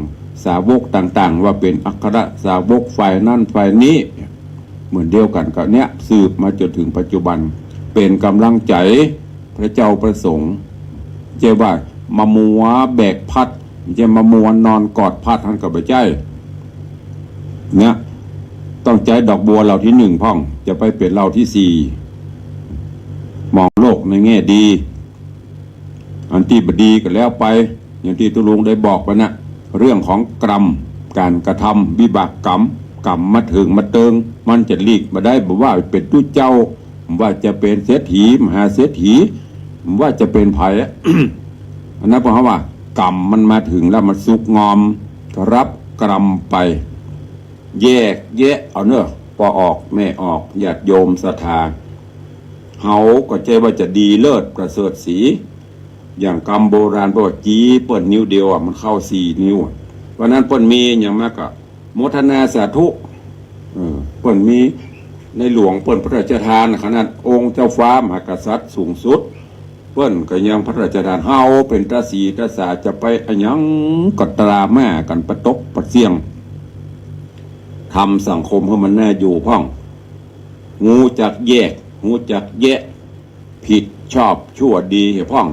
สาวกต่างๆว่าเป็นอัครสาวกฝ่ายนั่นฝ่ายนี้เหมือนเดียวกันกับเนี้ยสืบมาจนถึงปัจจุบันเป็นกำลังใจพระเจ้าประสงค์เจ้าว่ามามัวแบกพัดจะมามัวนอนกอดพัดท่านกับพระเจ้าเนี่ยต้องใจดอกบัวเหล่าที่1พ่องจะไปเป็นเหล่าที่4มองโลกในแง่ดีอันที่บดีก็แล้วไปอย่างที่ตุลุงได้บอกไปนะเรื่องของกรรมการกระทำวิบากกรรมมาถึงมาเติงมันจะลีกมาได้บอกว่าเป็นตู้เจ้าว่าจะเป็นเศรษฐีมหาเศรษฐีว่าจะเป็นไผ่ อันนั้นเพราะว่ากรรมมันมาถึงแล้วมันสุกงอมรับกรรมไปแยกแยะเอาเนอะ ปอออกแม่ออกญาติโยมศรัทธาเฮาก็ใจว่าจะดีเลิศประเสริฐสีอย่างกรรมโบราณบอกว่าจีเปิ้นนิ้วเดียวมันเข้า4 นิ้ววันนั้นเปิ้นมีอย่างมากก็โมทนาสาธุเปิ้นมีในหลวงเปิ้นพระราชทานขนาดองค์เจ้าฟ้ามหากษัตริย์สูงสุดเปิ้นก็ยังพระราชทานเฮาเป็นตาสีตาสาจะไปอันยังก็ตราแม่กันประตกประเสียงทำสังคมให้มันน่าอยู่พ่องงูจักแยกงูจักแยะผิดชอบชั่วดีให้พ่อง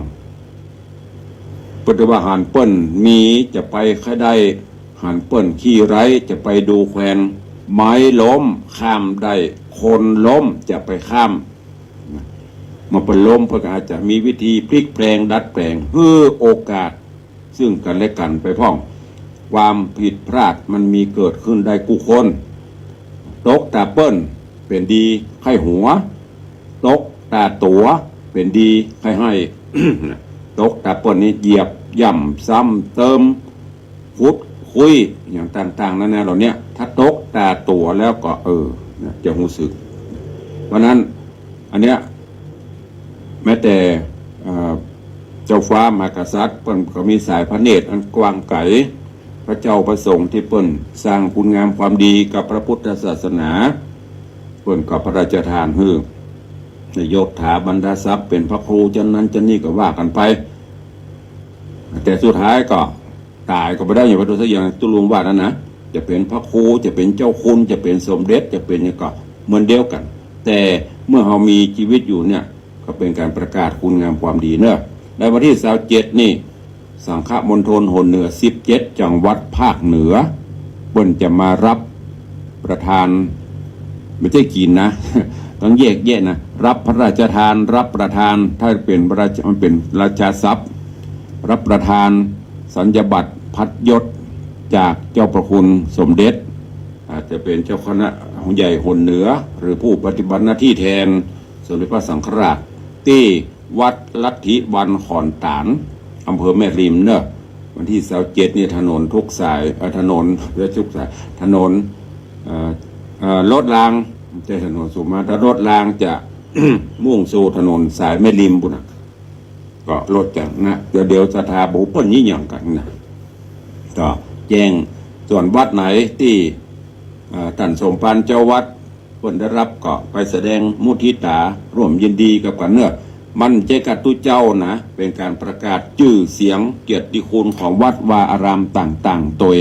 ปฏิบัติหันเปิ้นมีจะไปใครได้หันเปิ้นขี้ไร้จะไปดูแควนไม้ล้มข้ามได้คนล้มจะไปข้ามมาเป็นล้มเพื่ออาจจะมีวิธีพลิกแปลงดัดแปลงเพื่อโอกาสซึ่งกันและกันไปพ่องความผิดพลาดมันมีเกิดขึ้นได้กู้คนตกตาเปิ้นเป็นดีให้หัวตกตาตัวเป็นดีให้ ตกตาเปิ้นนี้เหยียบย่ำซ้ำเติมฟุดคุยอย่างต่างๆนั่นแหละเหล่านี้ถ้าตกตาตัวแล้วก็จะรู้สึกเพราะนั้นอันเนี้ยแม้แต่เจ้าฟ้ามหากษัตริย์เปิ้นก็มีสายพระเนตรอันกว้างไกลพระเจ้าประสงค์ที่เปิ้นสร้างคุณงามความดีกับพระพุทธศาสนาเปิ้นก็พระราชทานให้ในยศถาบรรดาศักดิ์เป็นพระครูจันนั้นจันนี่ก็ว่ากันไปแต่สุดท้ายก็ตายก็ไม่ได้อย่างพระตุลอย่างตุลุงว่านั่นนะจะเป็นพระครูจะเป็นเจ้าคุณจะเป็นสมเด็จจะเป็นอย่างก็เหมือนเดียวกันแต่เมื่อเรามีชีวิตอยู่เนี่ยก็เป็นการประกาศคุณงามความดีเนอะในวันที่27นี่สังฆมณฑลหนเหนือ17จังหวัดภาคเหนือเปิ้นจะมารับประธานไม่ใช่กินนะ ต้องแยกนะรับพระราชทานรับประทานถ้าเป็นมันเป็นราชาทรัพย์รับประทานสัญญบัตรพัดยศจากเจ้าประคุณสมเด็จอาจจะเป็นเจ้าคณะใหญ่หนเหนือหรือผู้ปฏิบัติหน้าที่แทนสมเด็จพระสังฆราชที่วัดลัทธิวันขอนตานอำเภอแม่ริมเนอะวันที่27นี่ถนนทุกสายถนนเรือทุกสายถนนรถรางจะถนนสุมาถ้ารถรางจะ มุ่งสู่ถนนสายแม่ริมบุญก็รถจากนะเดี๋ยวสถาบุปนิอย่างกันนะก็แจ้งส่วนวัดไหนที่ท่านสมภารเจ้าวัดเพิ่นได้รับก็ไปแสดงมุทิตาร่วมยินดีกับกันเนอะมันเจกัตุเจ้านะเป็นการประกาศชื่อเสียงเกียรติคุณของวัดวาอารามต่างๆโดย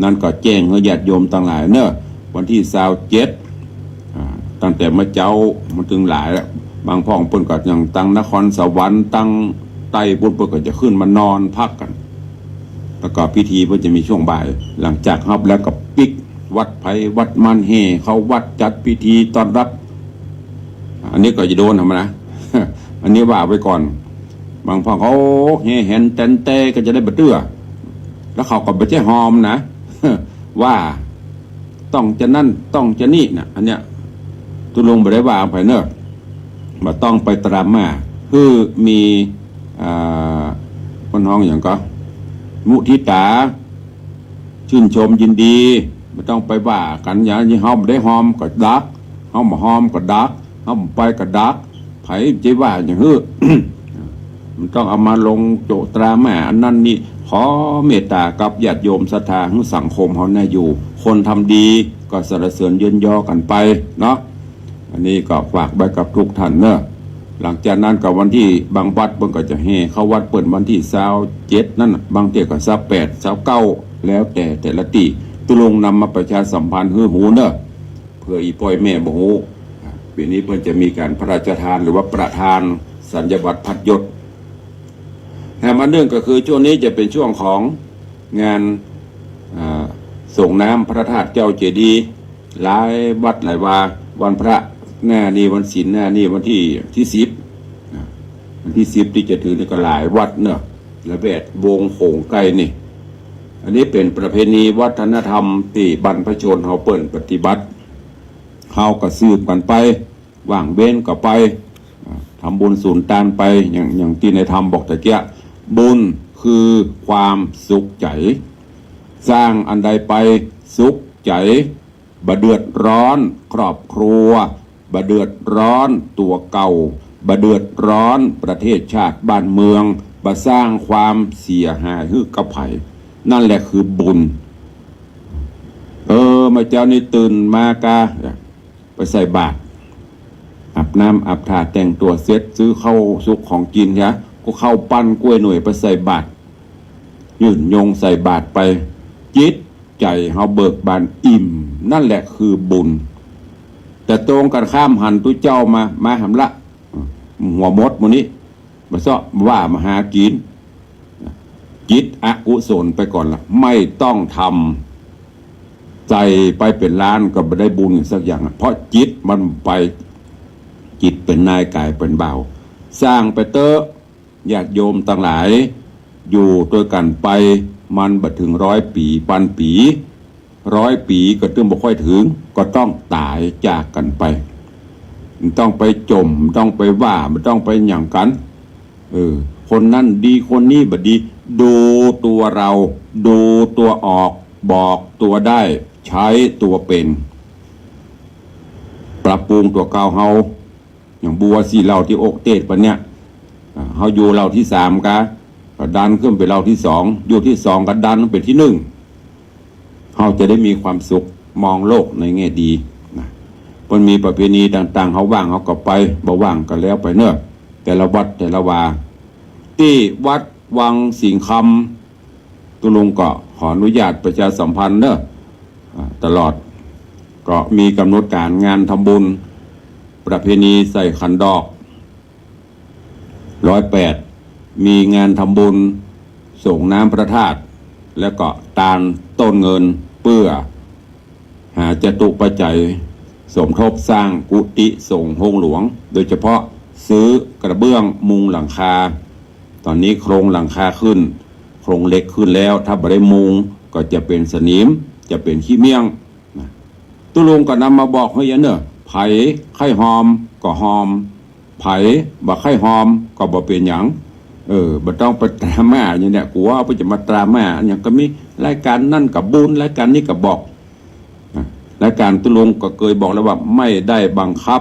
นั่นก็แจ้งให้ญาติโยมต่างหลายเนอะวันที่27ตั้งแต่มาเจ้ามันถึงหลายแล้วบางพ่องเพิ่นก็อย่างตั้งนครสวรรค์ตั้งไต้บุญเพิ่นก็จะขึ้นมานอนพักกันแล้วก็พิธีเพิ่นจะมีช่วงบ่ายหลังจากฮับแล้วก็ปิกวัดไผวัดมันเฮเขาวัดจัดพิธีต้อนรับอันนี้ก็จะโดนทำนะ อันนี้ว่าไว้ก่อนบางพ่องเขาเฮเห็นเต้นเต้ก็จะได้บะเตื้อแล้วเขาก็ไปแจ้หอมนะ ว่าต้องจะนั่นต้องจะนี่นะอันเนี้ยตุลุงบ่ได้ว่าไปเนอะมาต้องไปตรามมาคือมีคนห้องอย่างก็มุทิตาชื่นชมยินดีไม่ต้องไปว่ากันอย่างนี้เฮาบ่ได้หอมก็ดักเฮาบ่หอมก็ดักเฮาบ่ไปก็ดักไผใจว่าอย่างฮื้อ มันต้องเอามาลงโจตราแม่อันนั้นนี่ขอเมตตากับญาติโยมศรัทธาของสังคมเฮาน่าอยู่คนทำดีก็สรรเสริญเยินยอกันไปเนาะอันนี้ก็ฝากไว้กับทุกท่านเนอะหลังจากนั้นกับวันที่บางวัดเพิ่นก็จะเฮเข้าวัดเปิดวันที่27นั่นบางเที่ยก็28 29แล้วแต่ละที่ตุลงนำมาประชาสัมพันธ์ฮือหูเนอะเพื่ออีป่อยแม่บ่ฮู้ปีนี้เพิ่นจะมีการพระราชทานหรือว่าประทานสัญญบัตรพัดยศแถมอันหนึ่งก็คือช่วงนี้จะเป็นช่วงของงานส่งน้ำพระธาตุเจ้าเจดีย์หลายวัดหลายวาวันพระหน้านี่วันศีลหน้านี่วันที่10วันที่10ที่จะถึงนี่ก็หลายวัดเนอะระเบียดวงโขงไกลนี่อันนี้เป็นประเพณีวัฒนธรรมที่บรรพชนเฮาเปิ้นปฏิบัติเฮาก็สืบกันไปว่างเว้นก็ไปทำบุญสูญตานไปอย่างที่ในธรรมบอกตะเกียบุญคือความสุขใจสร้างอันใดไปสุขใจ บะเดือดร้อนครอบครัวบะเดือดร้อนตัวเก่าบะเดือดร้อนประเทศชาติบ้านเมืองบะสร้างความเสียหายให้กับไผ่นั่นแหละคือบุญมาเจ้านี่ตื่นมากะไปใส่บาตรอาบน้ำอาบท่าแต่งตัวเสร็จซื้อข้าวสุกของกินยะก็เข้าปั้นกล้วยหน่วยไปใส่บาตรยื่นยงใส่บาตรไปจิตใจเฮาเบิกบานอิ่มนั่นแหละคือบุญแต่ตรงกันข้ามหันตุเจ้ามาหำละหัวมดมื้อนี้มาซ้อว่ามาหากินจิตอกุศลไปก่อนละไม่ต้องทำใจไปเป็นล้านก็ไม่ได้บุญสักอย่างเพราะจิตมันไปจิตเป็นนายกายเป็นเบาสร้างไปเตอะญาติโยมต่างหลายอยู่ตัวกันไปมันบัดถึง100 ปีพันปี100 ปีก็ตึงบ่ค่อยถึงก็ต้องตายจากกันไปต้องไปจมต้องไปว่ามันต้องไปหยั่งกันคนนั้นดีคนนี้บ่ดีดูตัวเราดูตัวออกบอกตัวได้ใช้ตัวเป็นปรับปรุงตัวเก่าเฮาอย่างบัวสีเหล่าที่อกเตดปะเนี่ยเฮาอยู่เหล่าที่3ก็ดันขึ้นไปเหล่าที่2อยู่ที่2ก็ดันไปที่1เฮาจะได้มีความสุขมองโลกในแง่ดีนะมันมีประเพณีต่างๆเฮาว่างเฮาก็ไปบ่ว่างก็แล้วไปเนอะแต่ละวัดแต่ละวาที่วัดวังสิงห์คำตุลุงก็ขออนุญาตประชาสัมพันธ์เนอะตลอดก็มีกำหนดการงานทำบุญประเพณีใส่ขันดอก108มีงานทำบุญส่งน้ำพระธาตุแล้วก็ตาลต้นเงินเพื่อหาจตุปัจจัยสมทบสร้างกุฏิส่งโรงหลวงโดยเฉพาะซื้อกระเบื้องมุงหลังคาตอนนี้โครงหลังคาขึ้นโครงเหล็กขึ้นแล้วถ้าไม่ได้มุงก็จะเป็นสนิมจะเป็นขี้เมี่ยงตุลุงก็นำมาบอกให้ยันเนอะไผ่ไข่หอมก็หอมไผ่บ่ไข่หอมก็บ่เป็นหยังบ่ต้องไปตราม่าอย่างเนี้ยกูว่าไปจะมาตราม่าอย่างก็มีรายการนั่นกับบุญรายการนี้กับบอกรายการตุลุงก็เคยบอกแล้วว่าไม่ได้บังคับ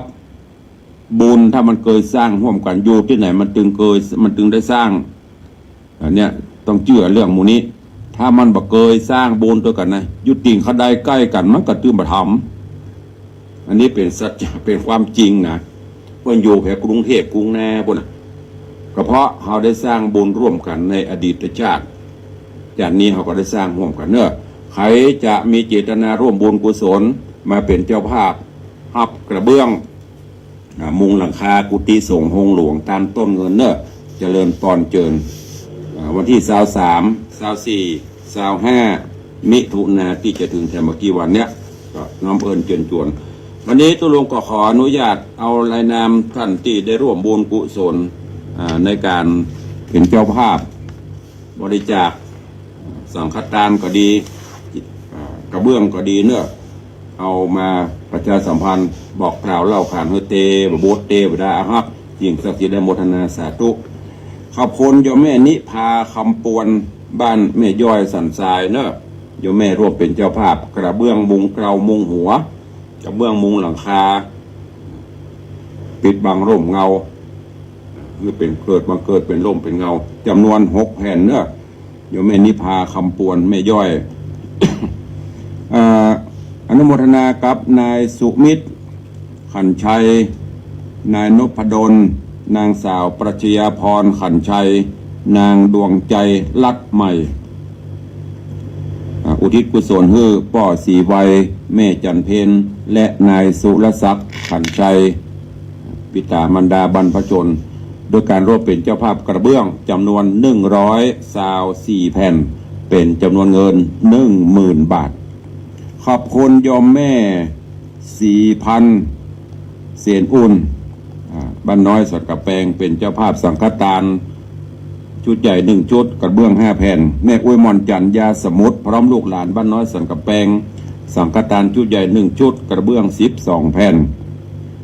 บุญถ้ามันเคยสร้างร่วมกันอยู่ที่ไหนมันจึงได้สร้างอันเนี้ยต้องเชื่อเรื่องหมู่นี้ถ้ามันบ่เคยสร้างบุญตัวกันนะยุติเขาได้ใกล้กันมันก็ตื้มบ่ทำอันนี้เป็นสัจเป็นความจริงนะเมื่ออยู่แถวกรุงเทพกรุงแน่พุ่นน่ะก็เพราะเขาได้สร้างบุญร่วมกันในอดีตชาติจากนี้เขาก็ได้สร้างร่วมกันเนอะใครจะมีเจตนาร่วมบุญกุศลมาเป็นเจ้าภาพหับกระเบื้องมุงหลังคากุฏิส่งโรงหลวงตามต้นเงินเนอะเจริญตอนเจิญวันที่23 24 25มิถุนาที่จะถึงแถมเมื่อกี้วันเนี้ยก็น้อมเอิญเจิญจวนวันนี้ตุลงก็ขออนุญาตเอารายนามท่านที่ได้ร่วมบุญกุศลในการเป็นเจ้าภาพบริจาคสังฆทานก็ดีกระเบื้องก็ดีเนอะเอามาประชาสัมพันธ์บอกกล่าวเล่าขานเฮเตบโบเตบดาอาฮักยิ่งศักดิ์สิทธิ์ได้โมทนาสาธุขอบคุณโยมแม่นิพาคำปวนบ้านแม่ย่อยสันทรายเนอะโยมแม่ร่วมเป็นเจ้าภาพกระเบื้องมุงเกลามุงหัวกระเบื้องมุงหลังคาปิดบังร่มเงาคือเป็นเกิดเป็นร่มเป็นเงาจำนวน6 แผ่นเนอะโยมแม่นิพาคำปวนแม่ย่อย อนุโมทนากับนายสุมิตรขันชัยนายนพดลนางสาวปรัชญาพรขันชัยนางดวงใจลัดใหม่อุทิศกุศลให้ป่อสีไวแม่จันเพนและนายสุรศักดิ์ขันชัยปิตามารดาบรรพชนโดยการร่วมเป็นเจ้าภาพกระเบื้องจำนวน124 แผ่นเป็นจำนวนเงิน 10,000 บาทขอบคุณโยมแม่4,000เสียนอุ่นบ้านน้อยสักกะแปงเป็นเจ้าภาพสังฆทานชุดใหญ่1 ชุดกระเบื้อง5 แผ่นแม่อุ้ยมอนจันยาสมุทรพร้อมลูกหลานบ้านน้อยสักกะแปงสังฆทานชุดใหญ่1 ชุดกระเบื้อง12 แผ่น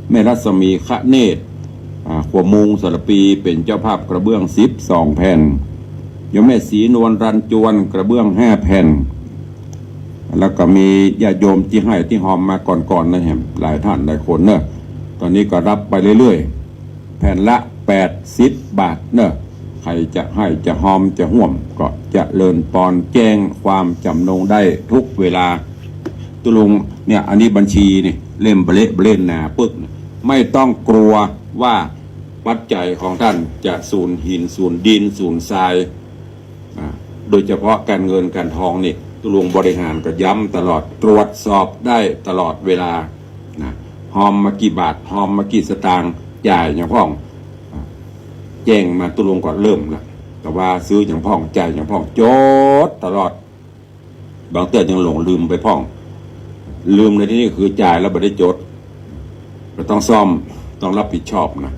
แม่รัศมีขะเนตรขวมุงสระปีเป็นเจ้าภาพกระเบื้อง12 แผ่นโยมแม่ศรีนวลรันจวนกระเบื้อง5 แผ่น แล้วก็มีญาติโยมที่ให้ที่หอมมาก่อนๆนะแฮมหลายท่านหลายคนเนอะตอนนี้ก็รับไปเรื่อยๆแผ่นละ80 บาทเนอะใครจะให้จะหอมจะห่วมก็จะเลินปอนแจ้งความจำนงได้ทุกเวลาตุลุงเนี่ยอันนี้บัญชีนี่เล่มเบลนหนาปึ๊กไม่ต้องกลัวว่าปัจจัยของท่านจะสูญหินสูญดินสูญทรายโดยเฉพาะการเงินการทองนี่ตุลุงบริหารก็ย้ำตลอดตรวจสอบได้ตลอดเวลานะหอมมากี่บาทหอมมากี่สตางค์จ่ายอย่างพ่องแจ้งมาตุลุงก็เริ่มละแต่ว่าซื้ออย่างพ่องจ่ายอย่างพ่องโจดตลอดบางเตือนยังหลงลืมไปพ่องลืมในที่นี้คือจ่ายแล้วไม่ได้จดก็ต้องซ่อมต้องรับผิดชอบนะ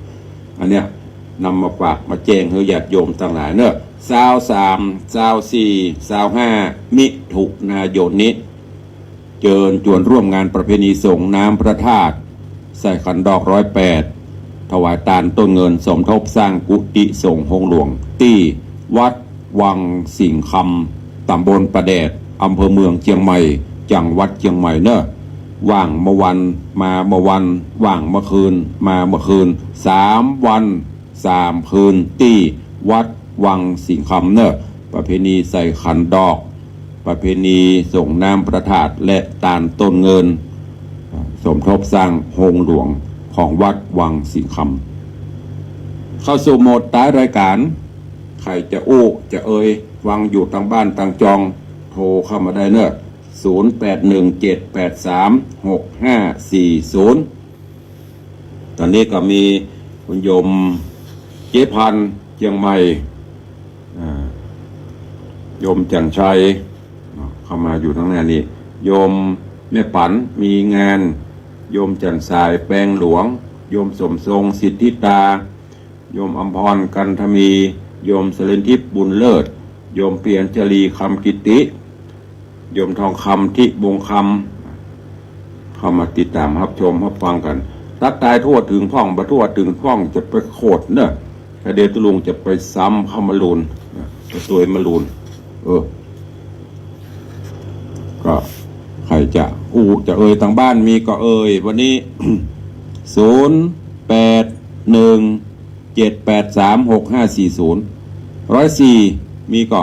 อันเนี้ยนำมาฝากมาแจ้งให้ญาติโยมทั้งหลายเนอะ23 24 25มิถุนายนนี้เชิญชวนร่วมงานประเพณีส่งน้ำพระธาตุใส่ขันดอก108ถวายทานต้นเงินสมทบสร้างกุฏิส่งหงหลวงที่วัดวังสิงคำตำบลประแดดอำเภอเมืองเชียงใหม่จังหวัดเชียงใหม่เนอะว่างเมื่อวันมาเมื่อวันว่างเมื่อคืนมาเมื่อคืน3 วัน3 คืนที่วัดวังสิงคำเนอะประเพณีใส่ขันดอกประเพณีส่งน้ำพระธาตุและตานต้นเงินสมทบสร้างโฮงหลวงของวัดวังสิงคำเข้าสู่โหมดท้ายรายการใครจะอู้จะเอ่ยวังอยู่ทางบ้านทางจองโทรเข้ามาได้เนอะ0817836540ตอนนี้ก็มีคุณโยมเจ๊พันธ์เชียงใหม่โยมจันชัยเข้ามาอยู่ทั้งนั้นนี่โยมแม่ปันมีงานโยมจันทรายแปลงหลวงโยมสมทรงสิทธิตาโยมอัมพรกันธมีโยมเสริญทิพย์บุญเลิศโยมเปลี่ยนจรีคำกิติโยมทองคำที่บงคำเข้ามาติดตามรับชมรับฟังกันตักตายทั่วถึงพ่องบะทั่วถึงพ่องจะไปโคดเนอะเดี๋ยวตุลุงจะไปซ้ำเข้ามาลูนจะสวยมาลูนก็ใครจะจะเอ่ยทางบ้านมีก็เอ่ยวันนี้ 0817836540 มีก็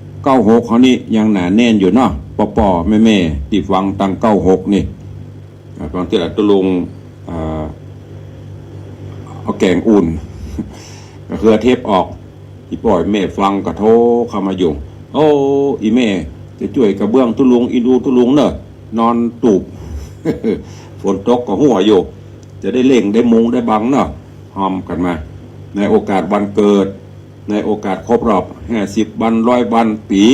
96เขานี่ยังหนาแน่นอยู่เนาะป่อแม่ติดฟังตัง96นี่ตอนที่ตุลุงเอาแกงอุ่นก็คือเทปออกที่ปล่อยแม่ฟังก็โทรเข้ามาอยู่โอ้อีแม่จะช่วยกระเบื้องตุลุงอีดูตุลุงเนอะนอนตูบ ฝนตกก็หัวอยู่จะได้เล่งได้มุงได้บังเนอะหอมกันมาในโอกาสวันเกิดในโอกาสครบรอบ50 วัน100 วันปี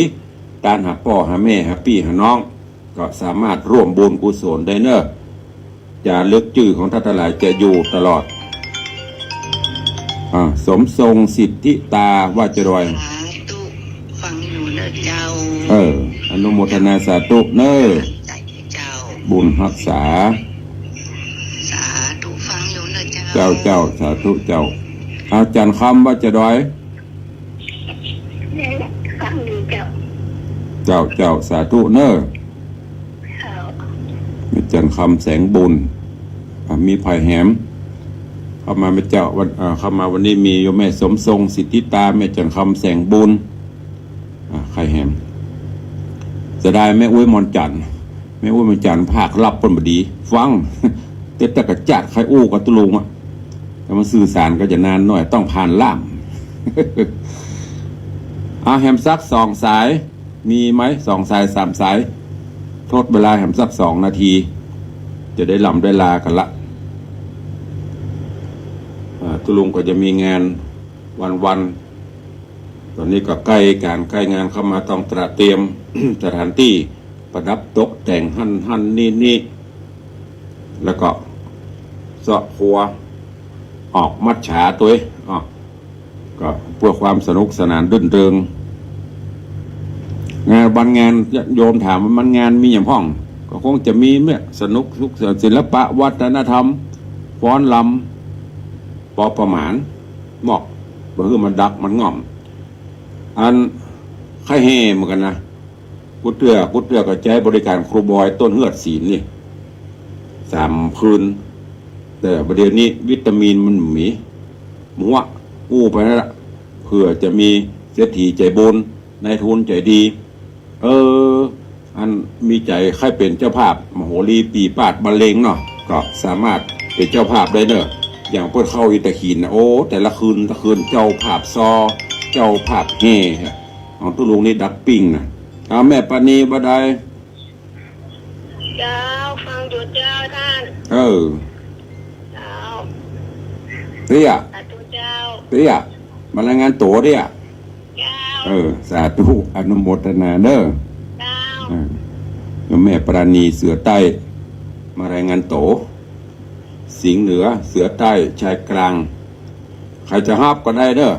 การหาพ่อหาแม่หาพี่หาน้องก็สามารถร่วมบุญกุศลได้เนอะจะลึกชื่อของท่านทั้งหลายจะอยู่ตลอดสมทรงสิทธิตาว่าจะรวยฟังอยู่เนอะเจ้าอนุโมทนาสาธุเนอะบุญรักษาสาธุฟังอยู่เนอะเจ้าสาธุเจ้าอาจารย์คำว่าจะรวยฟังดีเจ้าสาธุเนอะอาจารย์คำแสงบุญมีไผ่แหมเข้ามาแม่เจ้าวันเข้ามาวันนี้มีโยมแม่สมทรงสิทธิตาแม่จันคำแสงบุญไข่แหมจะได้แม่อุ้ยมอนจันแม่อุ้ยมอนจันภาครับปนบดีฟังแต่กระจัดไข่อู้กับตุลุงแต่มันสื่อสารก็จะนานหน่อยต้องผ่านล่ามแหมซัก2 สายมีไหม2 สาย 3 สายโทษเวลาแหมซัก2 นาทีจะได้ลำได้ลากันละตุลุงก็จะมีงานวันตอนนี้ก็ใกล้งานเข้ามาต้องเตรียม สถานที่ประดับตกแต่งหั่นนี่แล้วก็เสาะครัวออกมัดฉาตัวก็เพื่อความสนุกสนานรื่นเริงงานโยมถามว่ามันงานมีอย่างพ้องก็คงจะมีเนี่ยสนุกสุขศิลปะวัฒนธรรมฟ้อนลำปอประมาณหมอกเพื่อมันดักมันง่อมอันไข่เฮเหมือนกันนะ กุดเตือก็ใช้บริการครูบอยต้นเฮือดศีลนี่3 คืนแต่ประเดี๋ยวนี้วิตามินมันมีมัวกู้ไปนั่นละเพื่อจะมีเศรษฐีใจบุญนายทุนใจดีอันมีใจใครเป็นเจ้าภาพมโหรีปีปาดบรรเลงเนาะก็สามารถเป็นเจ้าภาพได้เนอะอย่างเพื่อเข้าอิตาคีนนะโอ้แต่ละคืนเจ้าภาพซอเจ้าภาพเฮของตุลุงนี่ดักปิ้งนะเอาแม่ปานีบ่ได้ เจ้าฟังอยู่เจ้าท่าน เเจ้า เตี้ย สาธุเจ้า มารายงานตัวเตี้ย เจ้า สาธุอนุโมทนาเด้อ เจ้า แม่ปราณีเสือใต้มารายงานโตสิงห์เหนือเสือใต้ชายกลางใครจะฮอบก็ได้เด้อ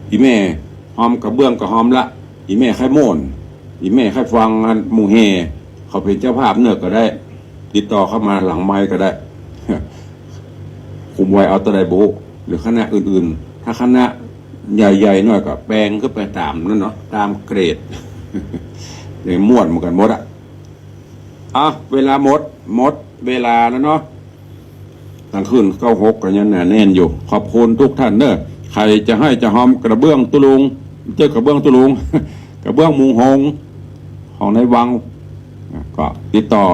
อีแม่หอมกระเบื้องก็หอมละอีแม่ไข่โม่นอีแม่ไข่ฟังอันหมูเฮเขาเป็นเจ้าภาพเนื้อก็ได้ติดต่อเข้ามาหลังไม้ก็ได้ คุมไว้เอาตัวใดโบหรือคณะอื่นๆถ้าคณะใหญ่ๆหน่อยก็แปลงขึ้นไปตามนั่นเนาะตามเกรด อย่างม้วนเหมือนกันหมดเวลาหมดเวลาแล้วเนาะกลางคืน96กันยังแน่นอยู่ขอบคุณทุกท่านเนอะใครจะให้จะหอมกระเบื้องตุลุงกระเบื้องตุลุง กระเบื้องมุงหงของในวังก็ติดต่อ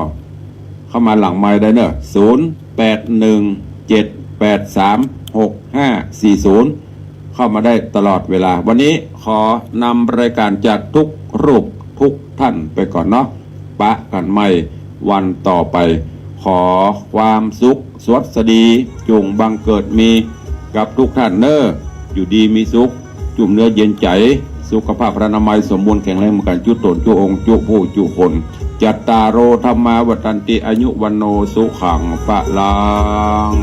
เข้ามาหลังไม้ได้เนอะ0817836540เข้ามาได้ตลอดเวลาวันนี้ขอนำรายการจากทุกรูปทุกท่านไปก่อนเนาะปะกันใหม่วันต่อไปขอความสุขสวัสดีจงบังเกิดมีกับทุกท่านเนอะอยู่ดีมีสุขจุ่มเนื้อเย็นใจสุขภาพพระนามัยสมบูรณ์แข็งแรงเหมือนกันจุตนจุองค์จุผู้จุคนจัตตารโอธรรมาวัฏันติอายุวันโนสุขังปะลัง